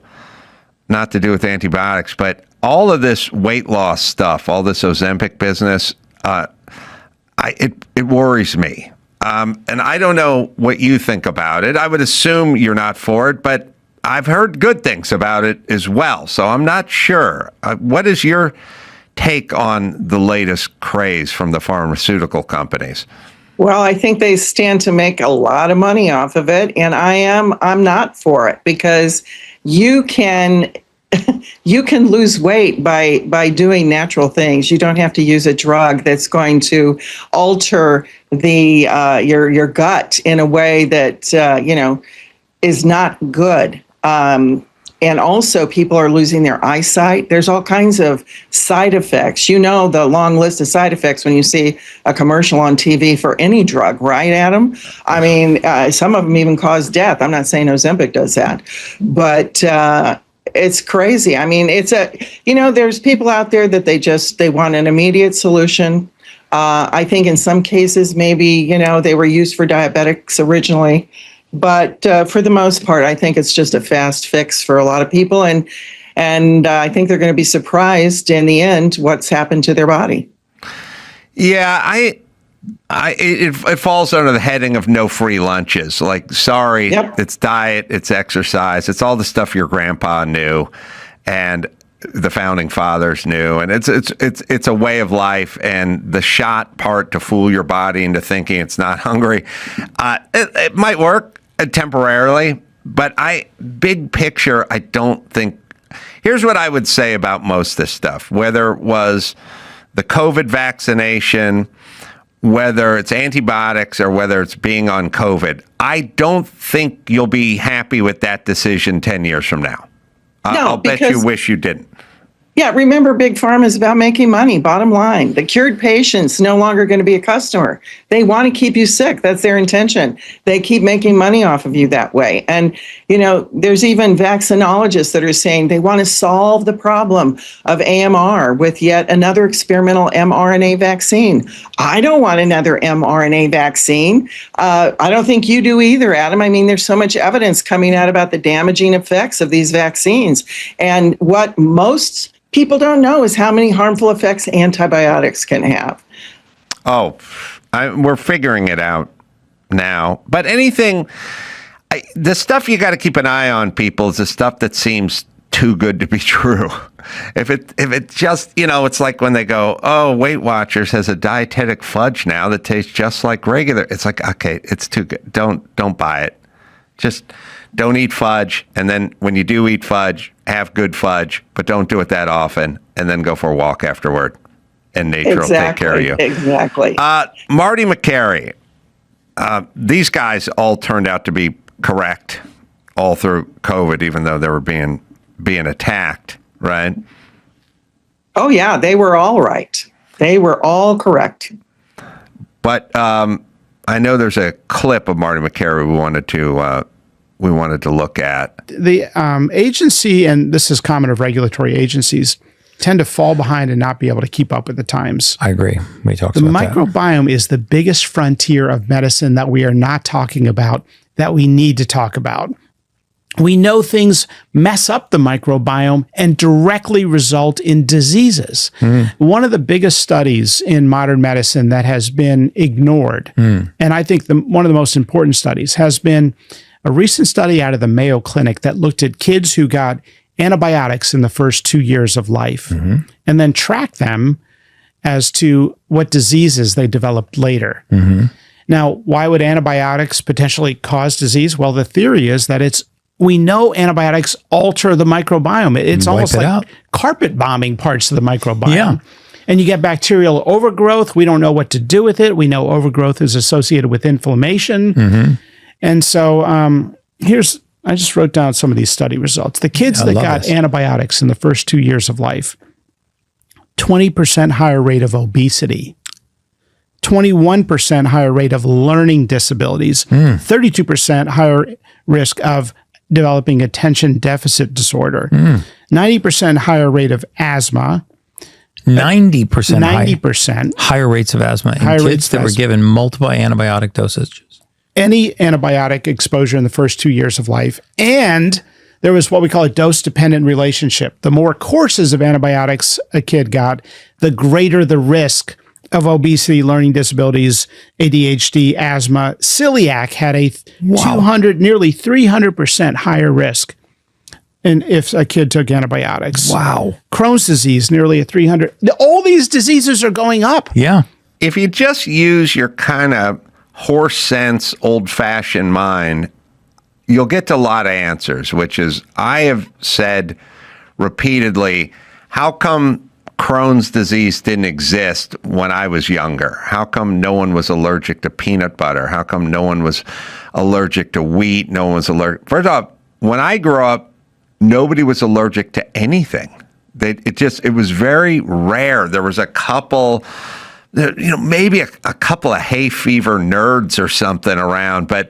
not to do with antibiotics, but all of this weight loss stuff, all this Ozempic business, it worries me. And I don't know what you think about it. I would assume you're not for it, but I've heard good things about it as well. So I'm not sure. What is your take on the latest craze from the pharmaceutical companies?
Well, I think they stand to make a lot of money off of it, and I'm not for it, because you can lose weight by doing natural things. You don't have to use a drug that's going to alter your gut in a way that is not good. And also, people are losing their eyesight. There's all kinds of side effects. The long list of side effects when you see a commercial on TV for any drug, right, Adam? I mean, some of them even cause death. I'm not saying Ozempic does that, but it's crazy. I mean, there's people out there that they want an immediate solution. I think in some cases, maybe, they were used for diabetics originally. But for the most part, I think it's just a fast fix for a lot of people. And I think they're going to be surprised in the end what's happened to their body.
Yeah, it falls under the heading of no free lunches. Like, sorry, yep. It's diet, it's exercise, it's all the stuff your grandpa knew and the founding fathers knew, and it's a way of life. And the shot part to fool your body into thinking it's not hungry, it might work temporarily, But big picture, I don't think. Here's what I would say about most of this stuff, whether it was the COVID vaccination, whether it's antibiotics, or whether it's being on COVID. I don't think you'll be happy with that decision 10 years from now. I'll bet you wish you didn't.
Yeah, remember, Big Pharma is about making money, bottom line. The cured patient's no longer going to be a customer. They want to keep you sick. That's their intention. They keep making money off of you that way. And, there's even vaccinologists that are saying they want to solve the problem of AMR with yet another experimental mRNA vaccine. I don't want another mRNA vaccine. I don't think you do either, Adam. I mean, there's so much evidence coming out about the damaging effects of these vaccines. And what most people don't know is how many harmful effects antibiotics can have.
Oh, we're figuring it out now. But the stuff you got to keep an eye on, people, is the stuff that seems too good to be true. If it just, it's like when they go, oh, Weight Watchers has a dietetic fudge now that tastes just like regular. It's like, okay, it's too good. Don't buy it. Just don't eat fudge. And then when you do eat fudge, have good fudge, but don't do it that often. And then go for a walk afterward. And nature will take care of you.
Exactly.
Marty McCary. These guys all turned out to be correct all through COVID, even though they were being attacked, right?
Oh, yeah, they were all right. They were all correct.
But I know there's a clip of Marty McCary we wanted to look at.
The agency, and this is common of regulatory agencies, tend to fall behind and not be able to keep up with the times.
I agree. We talked
about
that.
The microbiome is the biggest frontier of medicine that we are not talking about, that we need to talk about. We know things mess up the microbiome and directly result in diseases. One of the biggest studies in modern medicine that has been ignored, and I think one of the most important studies, has been a recent study out of the Mayo Clinic that looked at kids who got antibiotics in the first 2 years of life and then tracked them as to what diseases they developed later. Now, why would antibiotics potentially cause disease? Well, the theory is that we know antibiotics alter the microbiome. It's almost like carpet bombing parts of the microbiome. Yeah. And you get bacterial overgrowth. We don't know what to do with it. We know overgrowth is associated with inflammation. And so I just wrote down some of these study results. The kids that got antibiotics in the first 2 years of life, 20% higher rate of obesity, 21% higher rate of learning disabilities, 32% higher risk of developing attention deficit disorder, 90% higher rate of asthma,
90% higher rates of asthma in kids that were given multiple antibiotic dosages.
Any antibiotic exposure in the first 2 years of life. And there was what we call a dose-dependent relationship. The more courses of antibiotics a kid got, the greater the risk of obesity, learning disabilities, ADHD, asthma. Celiac had a nearly 300% higher risk if a kid took antibiotics.
Wow.
Crohn's disease, nearly a 300. All these diseases are going up.
Yeah.
If you just use your kind of horse sense, old-fashioned mind, you'll get to a lot of answers, which is, I have said repeatedly, how come Crohn's disease didn't exist when I was younger? How come no one was allergic to peanut butter? How come no one was allergic to wheat? No one was allergic. First off, when I grew up, nobody was allergic to anything. It was very rare. There was a couple, maybe a couple of hay fever nerds or something around, but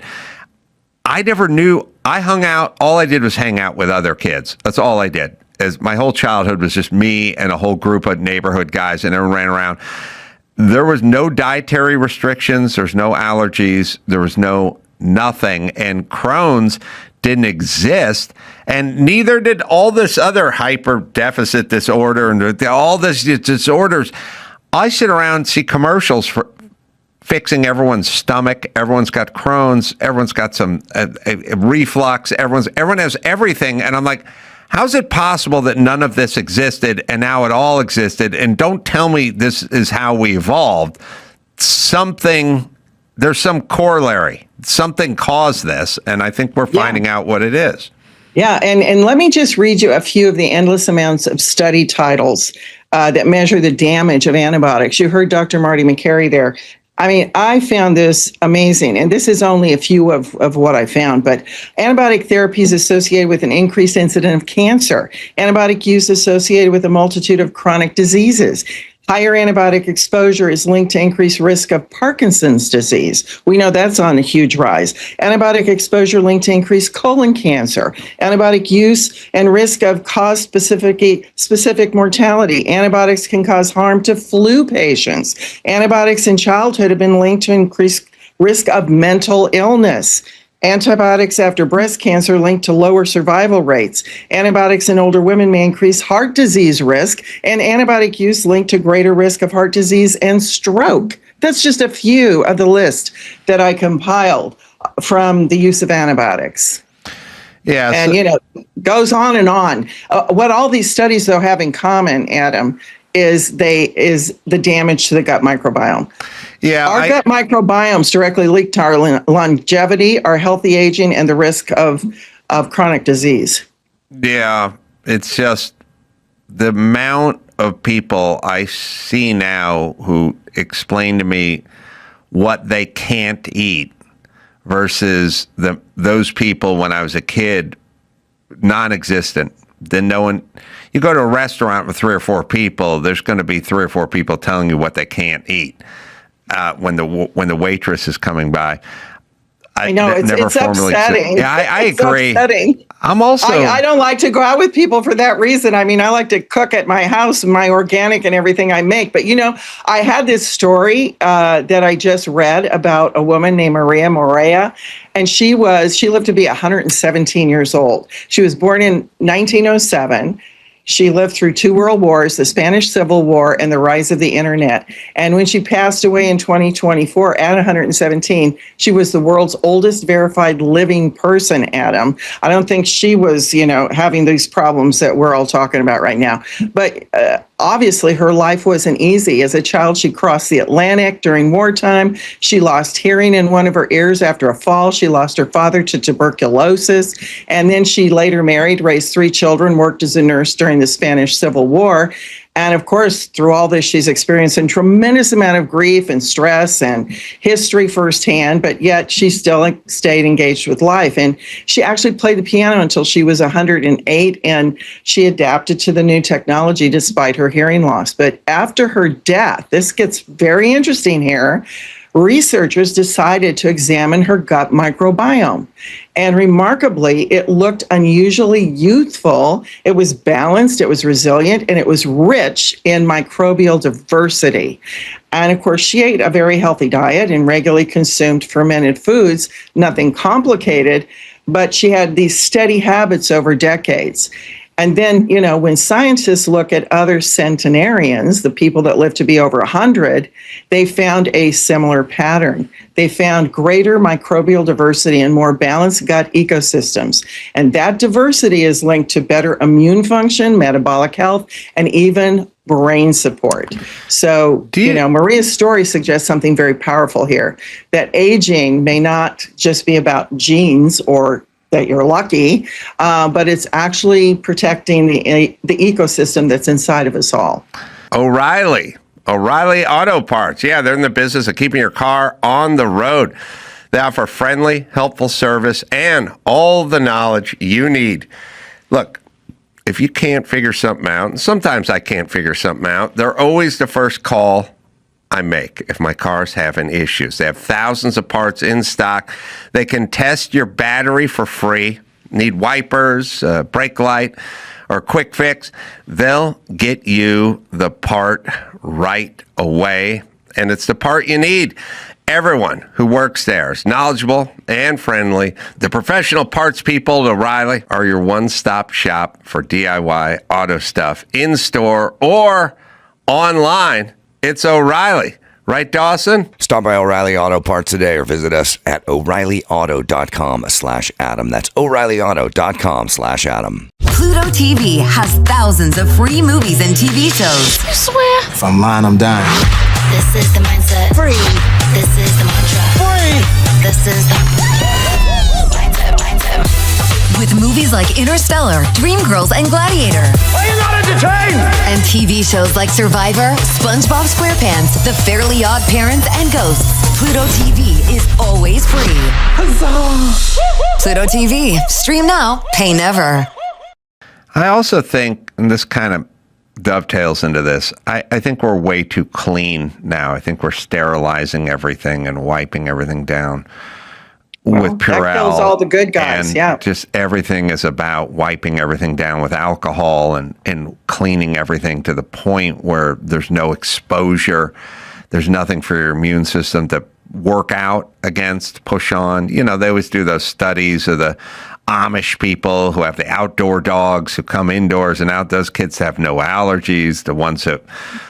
I never knew. I hung out. All I did was hang out with other kids. That's all I did. As my whole childhood was just me and a whole group of neighborhood guys, and everyone ran around. There was no dietary restrictions. There's no allergies. There was nothing. And Crohn's didn't exist, and neither did all this other hyper deficit disorder and all these disorders. I sit around and see commercials for fixing everyone's stomach. Everyone's got Crohn's. Everyone's got some reflux. Everyone has everything. And I'm like, how's it possible that none of this existed and now it all existed? And don't tell me this is how we evolved. Something there's some corollary. Something caused this, and I think we're finding out what it is.
Yeah, and let me just read you a few of the endless amounts of study titles that measure the damage of antibiotics. You heard Dr. Marty McCary there. I mean, I found this amazing, and this is only a few of what I found, but antibiotic therapy is associated with an increased incidence of cancer. Antibiotic use associated with a multitude of chronic diseases. Higher antibiotic exposure is linked to increased risk of Parkinson's disease. We know that's on a huge rise. Antibiotic exposure linked to increased colon cancer. Antibiotic use and risk of cause-specific mortality. Antibiotics can cause harm to flu patients. Antibiotics in childhood have been linked to increased risk of mental illness. Antibiotics after breast cancer linked to lower survival rates. Antibiotics in older women may increase heart disease risk, and antibiotic use linked to greater risk of heart disease and stroke. That's just a few of the list that I compiled from the use of antibiotics.
Yeah,
and goes on and on. What all these studies though have in common, Adam, is the damage to the gut microbiome.
Yeah,
our gut microbiomes directly link to our longevity, our healthy aging, and the risk of chronic disease.
Yeah, it's just the amount of people I see now who explain to me what they can't eat versus those people when I was a kid, non-existent. Then no one. You go to a restaurant with 3 or 4 people, there's going to be 3 or 4 people telling you what they can't eat when the waitress is coming by.
I know it's upsetting.
Yeah, I agree.
Upsetting.
I'm also.
I don't like to go out with people for that reason. I mean, I like to cook at my house, my organic and everything I make. But I had this story that I just read about a woman named Maria Morea, and she lived to be 117 years old. She was born in 1907. She lived through 2 world wars, the Spanish Civil War, and the rise of the internet. And when she passed away in 2024 at 117, she was the world's oldest verified living person, Adam. I don't think she was, having these problems that we're all talking about right now. But obviously, her life wasn't easy. As a child, she crossed the Atlantic during wartime. She lost hearing in one of her ears after a fall. She lost her father to tuberculosis. And then she later married, raised 3 children, worked as a nurse during the Spanish Civil War. And of course, through all this, she's experienced a tremendous amount of grief and stress and history firsthand, but yet she still stayed engaged with life. And she actually played the piano until she was 108, and she adapted to the new technology despite her hearing loss. But after her death, this gets very interesting here, researchers decided to examine her gut microbiome. And remarkably, it looked unusually youthful. It was balanced, it was resilient, and it was rich in microbial diversity. And of course, she ate a very healthy diet and regularly consumed fermented foods, nothing complicated, but she had these steady habits over decades. And then, when scientists look at other centenarians, the people that live to be over 100, they found a similar pattern. They found greater microbial diversity and more balanced gut ecosystems. And that diversity is linked to better immune function, metabolic health, and even brain support. So, Maria's story suggests something very powerful here, that aging may not just be about genes or that you're lucky, but it's actually protecting the ecosystem that's inside of us all.
O'Reilly Auto Parts. Yeah, they're in the business of keeping your car on the road. They offer friendly, helpful service and all the knowledge you need. Look, if you can't figure something out, and sometimes I can't figure something out, they're always the first call I make if my car's having issues. They have thousands of parts in stock. They can test your battery for free. Need wipers, brake light, or quick fix. They'll get you the part right away, and it's the part you need. Everyone who works there is knowledgeable and friendly. The professional parts people at O'Reilly are your one-stop shop for DIY auto stuff in store or online. It's O'Reilly. Right, Dawson?
Stop by O'Reilly Auto Parts today or visit us at O'ReillyAuto.com/Adam. That's O'ReillyAuto.com/Adam.
Pluto TV has thousands of free movies and TV shows.
You swear?
If I'm lying, I'm dying.
This is the mindset.
Free.
This is the mantra.
This is with movies like Interstellar, Dreamgirls, and Gladiator.
Are you not entertained?
And TV shows like Survivor, SpongeBob SquarePants, The Fairly Odd Parents, and Ghosts. Pluto TV is always free. Huzzah! Pluto TV. Stream now, pay never.
I also think, and this kind of dovetails into this, I think we're way too clean now. I think we're sterilizing everything and wiping everything down. With Purell,
that kills all the good guys.
And just everything is about wiping everything down with alcohol and cleaning everything to the point where there's no exposure. There's nothing for your immune system to work out against, push on. You know, they always do those studies of the Amish people who have the outdoor dogs who come indoors and out. Those kids have no allergies. The ones that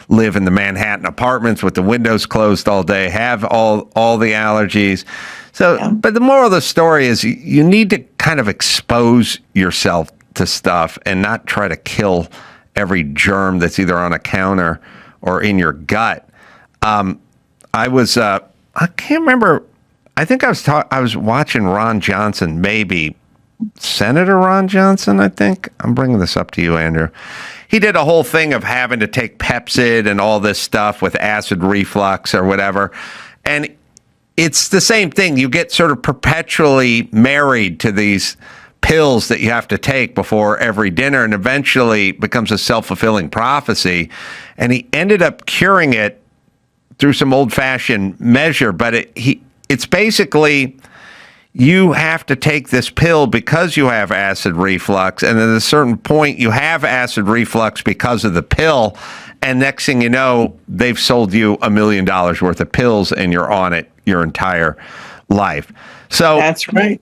live in the Manhattan apartments with the windows closed all day have all the allergies. So, but the moral of the story is you need to kind of expose yourself to stuff and not try to kill every germ that's either on a counter or in your gut. I can't remember. I think I was watching Ron Johnson, maybe Senator Ron Johnson, I think. I'm bringing this up to you, Andrew. He did a whole thing of having to take Pepcid and all this stuff with acid reflux or whatever. And it's the same thing. You get sort of perpetually married to these pills that you have to take before every dinner, and eventually it becomes a self-fulfilling prophecy. And he ended up curing it through some old-fashioned measure, but it's basically you have to take this pill because you have acid reflux, and at a certain point you have acid reflux because of the pill, and next thing you know, they've sold you $1 million worth of pills and you're on it your entire life. So
that's right.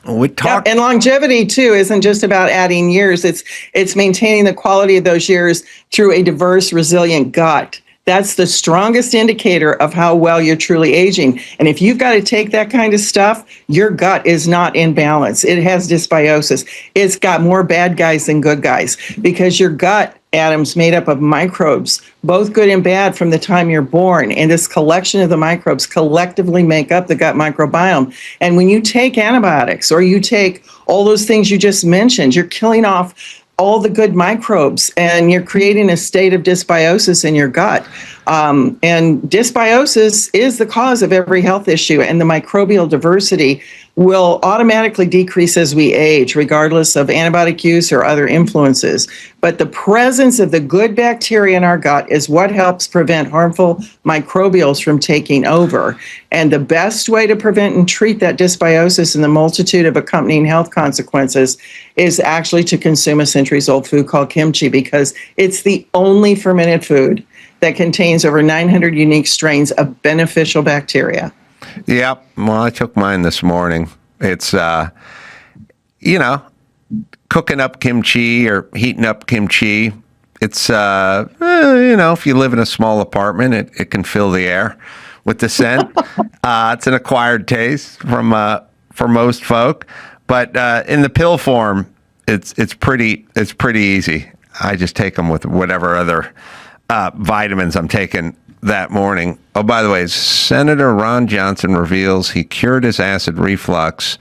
We talk,
and longevity too isn't just about adding years. It's maintaining the quality of those years through a diverse, resilient gut. That's the strongest indicator of how well you're truly aging. And if you've got to take that kind of stuff, your gut is not in balance. It has dysbiosis. It's got more bad guys than good guys because your gut, Adam's made up of microbes, both good and bad from the time you're born. And this collection of the microbes collectively make up the gut microbiome. And when you take antibiotics or you take all those things you just mentioned, you're killing off all the good microbes and you're creating a state of dysbiosis in your gut. And dysbiosis is the cause of every health issue, and the microbial diversity will automatically decrease as we age, regardless of antibiotic use or other influences. But the presence of the good bacteria in our gut is what helps prevent harmful microbials from taking over. And the best way to prevent and treat that dysbiosis and the multitude of accompanying health consequences is actually to consume a centuries-old food called kimchi, because it's the only fermented food that contains over 900 unique strains of beneficial bacteria.
Yep. Well, I took mine this morning. It's, cooking up kimchi or heating up kimchi. It's, if you live in a small apartment, it can fill the air with the scent. It's an acquired taste for most folk, but in the pill form, it's pretty easy. I just take them with whatever other vitamins I'm taking that morning. Oh, by the way, Senator Ron Johnson reveals he cured his acid reflux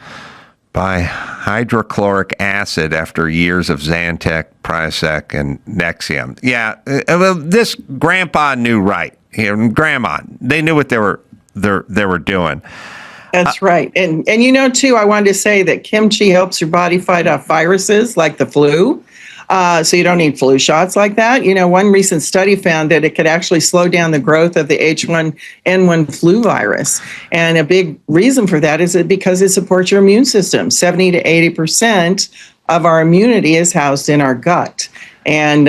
by hydrochloric acid after years of Zantac, Prilosec, and Nexium. Yeah, well, this grandpa knew right. Grandma, they knew what they were doing.
That's right. And too, I wanted to say that kimchi helps your body fight off viruses like the flu. So you don't need flu shots like that. One recent study found that it could actually slow down the growth of the H1N1 flu virus. And a big reason for that is because it supports your immune system. 70 to 80% of our immunity is housed in our gut. And,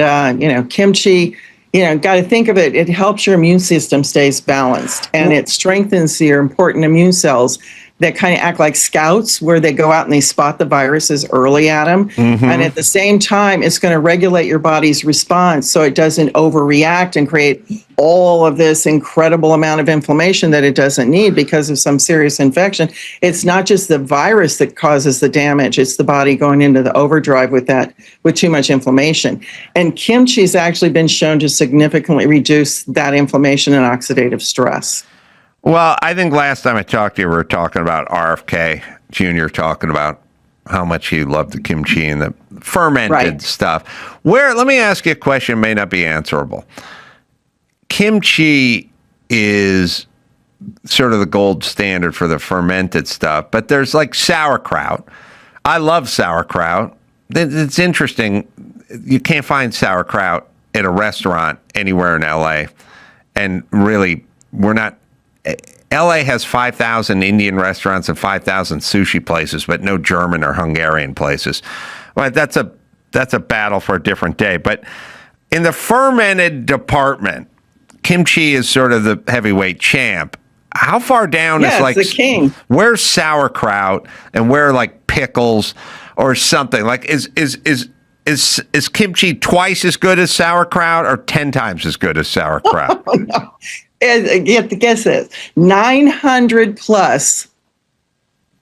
kimchi, got to think of it. It helps your immune system stays balanced, and it strengthens your important immune cells that kind of act like scouts, where they go out and they spot the viruses early at them. Mm-hmm. And at the same time, it's going to regulate your body's response so it doesn't overreact and create all of this incredible amount of inflammation that it doesn't need because of some serious infection. It's not just the virus that causes the damage. It's the body going into the overdrive with too much inflammation. And kimchi has actually been shown to significantly reduce that inflammation and oxidative stress.
Well, I think last time I talked to you, we were talking about RFK Jr. talking about how much he loved the kimchi and the fermented stuff. Let me ask you a question, may not be answerable. Kimchi is sort of the gold standard for the fermented stuff, but there's like sauerkraut. I love sauerkraut. It's interesting. You can't find sauerkraut at a restaurant anywhere in LA. And really, LA has 5,000 Indian restaurants and 5,000 sushi places, but no German or Hungarian places. Well, that's a battle for a different day. But in the fermented department, kimchi is sort of the heavyweight champ. How far down is like
the king?
Where's sauerkraut and where like pickles or something? Like is kimchi twice as good as sauerkraut or 10 times as good as sauerkraut?
Oh, no. Guess this: 900 plus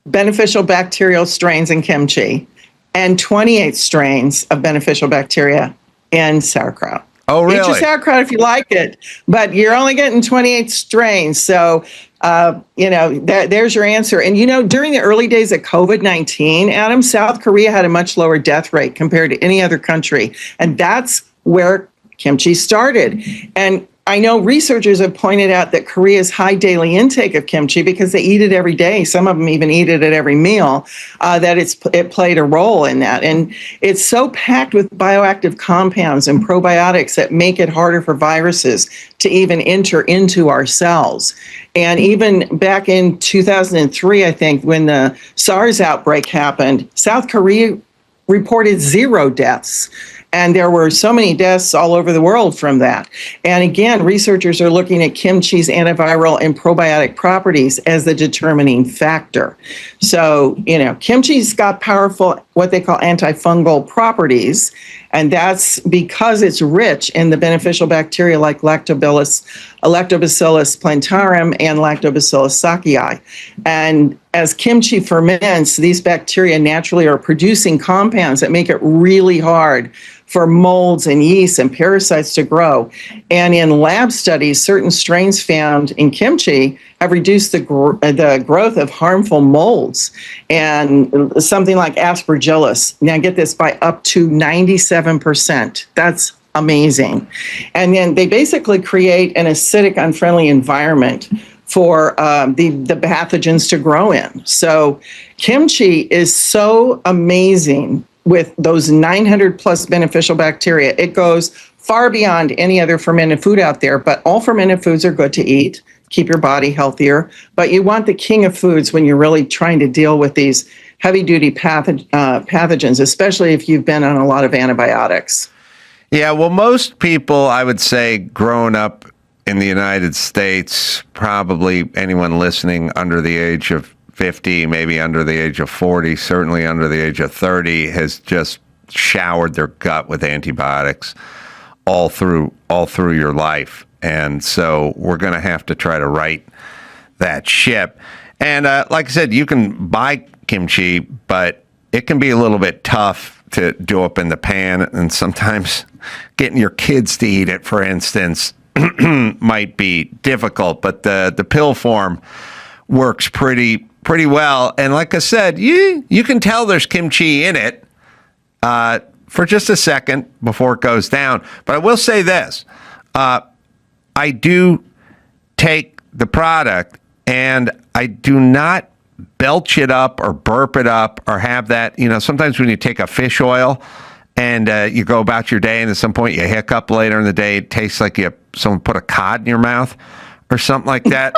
beneficial bacterial strains in kimchi, and 28 strains of beneficial bacteria in sauerkraut.
Oh, really?
Eat your sauerkraut if you like it, but you're only getting 28 strains. So, there's your answer. And, during the early days of COVID-19, Adam, South Korea had a much lower death rate compared to any other country. And that's where kimchi started. And I know researchers have pointed out that Korea's high daily intake of kimchi, because they eat it every day, some of them even eat it at every meal, that it played a role in that. And it's so packed with bioactive compounds and probiotics that make it harder for viruses to even enter into our cells. And even back in 2003, I think, when the SARS outbreak happened, South Korea reported 0 deaths. And there were so many deaths all over the world from that. And again, researchers are looking at kimchi's antiviral and probiotic properties as the determining factor. So, kimchi's got powerful, what they call antifungal properties. And that's because it's rich in the beneficial bacteria like Lactobacillus plantarum and Lactobacillus sakei. And as kimchi ferments, these bacteria naturally are producing compounds that make it really hard for molds and yeast and parasites to grow. And in lab studies, certain strains found in kimchi have reduced the growth of harmful molds, and something like Aspergillus. Now get this, by up to 97%. That's amazing. And then they basically create an acidic, unfriendly environment for the pathogens to grow in. So kimchi is so amazing with those 900 plus beneficial bacteria. It goes far beyond any other fermented food out there, but all fermented foods are good to eat, keep your body healthier. But you want the king of foods when you're really trying to deal with these heavy-duty pathogens, especially if you've been on a lot of antibiotics.
Yeah, well, most people, I would say, growing up in the United States, probably anyone listening under the age of 50, maybe under the age of 40, certainly under the age of 30, has just showered their gut with antibiotics all through your life. And so we're going to have to try to right that ship. And like I said, you can buy kimchi, but it can be a little bit tough to do up in the pan. And sometimes getting your kids to eat it, for instance, might be difficult. But the pill form works pretty well. And like I said, you can tell there's kimchi in it for just a second before it goes down. But I will say this. I do take the product and I do not belch it up or burp it up or have that. Sometimes when you take a fish oil and you go about your day and at some point you hiccup later in the day, it tastes like someone put a cod in your mouth or something like that.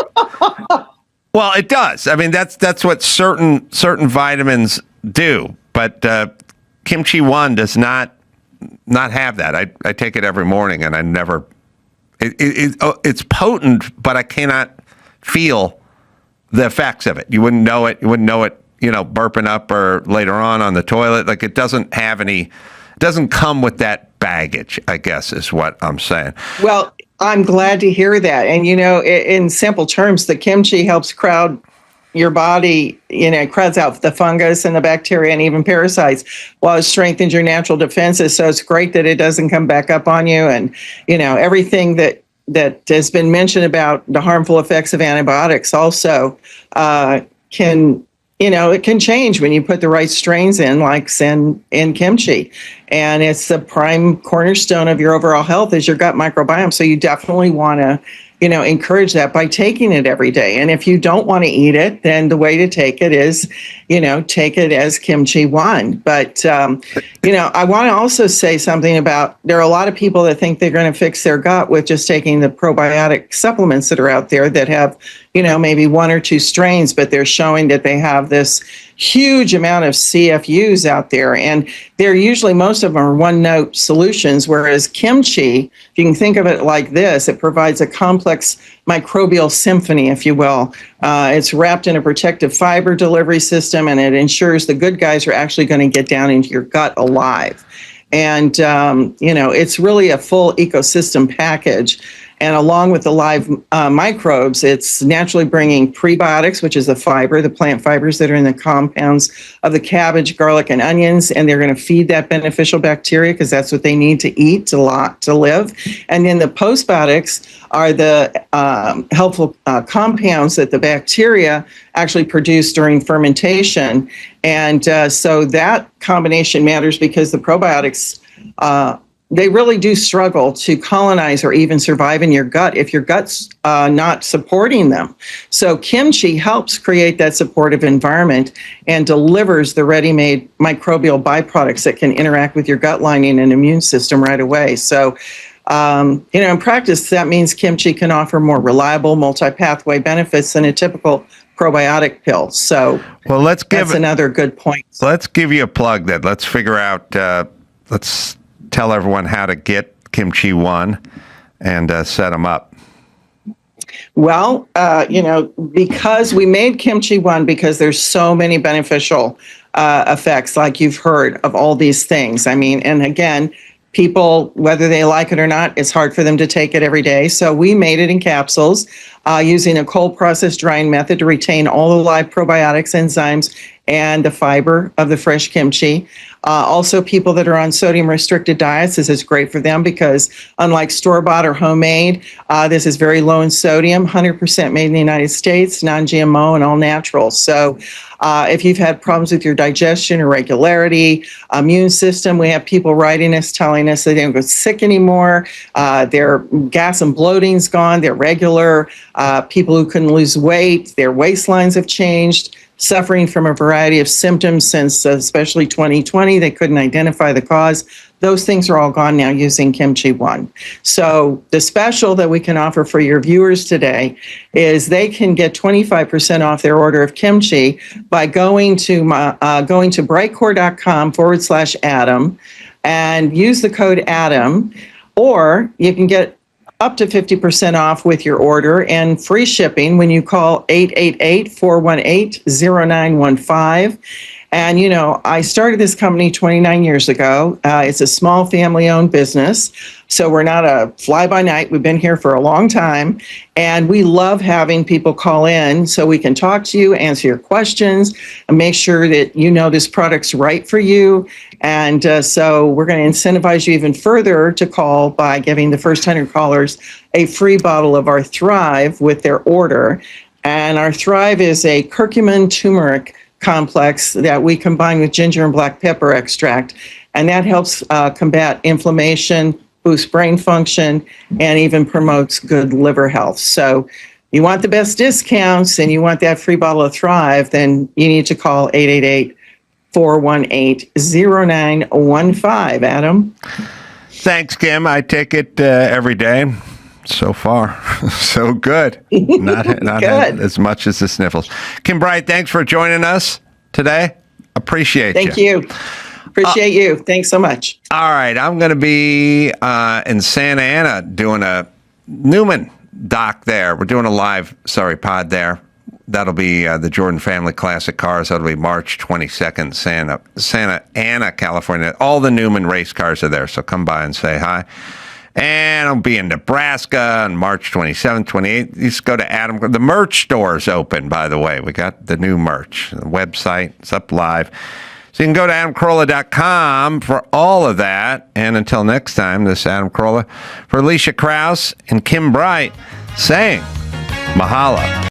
Well, it does. I mean, that's what certain vitamins do. But Kimchi One does not have that. I take it every morning, and I never. It's potent, but I cannot feel the effects of it. You wouldn't know it. You wouldn't know it. Burping up or later on the toilet. Like, it doesn't have any. It doesn't come with that baggage, I guess, is what I'm saying.
Well, I'm glad to hear that. And, in simple terms, the kimchi helps crowd your body, crowds out the fungus and the bacteria and even parasites, while it strengthens your natural defenses. So it's great that it doesn't come back up on you. And, everything that that has been mentioned about the harmful effects of antibiotics also can, it can change when you put the right strains in, like in kimchi. And it's the prime cornerstone of your overall health is your gut microbiome. So you definitely want to, encourage that by taking it every day. And if you don't want to eat it, then the way to take it is, take it as kimchi one. But, I want to also say something about, there are a lot of people that think they're going to fix their gut with just taking the probiotic supplements that are out there that have, maybe one or two strains, but they're showing that they have this huge amount of CFUs out there. And they're usually, most of them are one note solutions, whereas kimchi, if you can think of it like this, it provides a complex microbial symphony, if you will. It's wrapped in a protective fiber delivery system, and it ensures the good guys are actually going to get down into your gut alive. And, it's really a full ecosystem package. And along with the live microbes, it's naturally bringing prebiotics, which is the fiber, the plant fibers that are in the compounds of the cabbage, garlic, and onions. And they're going to feed that beneficial bacteria because that's what they need to eat to live. And then the postbiotics are the helpful compounds that the bacteria actually produce during fermentation. And so that combination matters because the probiotics they really do struggle to colonize or even survive in your gut if your gut's not supporting them. So kimchi helps create that supportive environment and delivers the ready-made microbial byproducts that can interact with your gut lining and immune system right away. So, in practice, that means kimchi can offer more reliable multi-pathway benefits than a typical probiotic pill. So that's another good point.
Let's give you a plug then. Let's figure out, let's tell everyone how to get Kimchi One and set them up.
Well, because we made Kimchi One because there's so many beneficial effects, like you've heard of all these things. I mean, and again, people, whether they like it or not, it's hard for them to take it every day. So we made it in capsules using a cold process drying method to retain all the live probiotics, enzymes, and the fiber of the fresh kimchi. Also, people that are on sodium restricted diets, this is great for them because unlike store-bought or homemade, this is very low in sodium, 100% made in the United States, non-GMO and all natural. So if you've had problems with your digestion, irregularity, immune system, we have people writing us telling us they don't get sick anymore. Their gas and bloating's gone. They're regular. People who couldn't lose weight, their waistlines have changed. Suffering from a variety of symptoms since especially 2020. They couldn't identify the cause. Those things are all gone now using Kimchi One. So the special that we can offer for your viewers today is they can get 25% off their order of kimchi by going to brightcore.com/Adam and use the code Adam, or you can get up to 50% off with your order and free shipping when you call 888-418-0915. And, I started this company 29 years ago. It's a small family-owned business. So we're not a fly-by-night. We've been here for a long time. And we love having people call in so we can talk to you, answer your questions, and make sure that this product's right for you. And so we're going to incentivize you even further to call by giving the first 100 callers a free bottle of our Thrive with their order. And our Thrive is a curcumin turmeric complex that we combine with ginger and black pepper extract. And that helps combat inflammation, boosts brain function, and even promotes good liver health. So you want the best discounts and you want that free bottle of Thrive, then you need to call 888-418-0915. Adam?
Thanks, Kim. I take it every day. So far, so good. Not
good.
As much as the sniffles. Kim Bright, thanks for joining us today. Appreciate
Thank you. Appreciate you. Thanks so much.
All right. I'm going to be in Santa Ana doing a Newman doc there. We're doing a live, pod there. That'll be the Jordan Family Classic Cars. That'll be March 22nd, Santa Ana, California. All the Newman race cars are there, so come by and say hi. And I'll be in Nebraska on March 27th, 28th. You just go to Adam. The merch store is open, by the way. We got the new merch. The website is up live. So you can go to adamcarolla.com for all of that. And until next time, this is Adam Carolla for Alicia Krause and Kim Bright saying mahalo.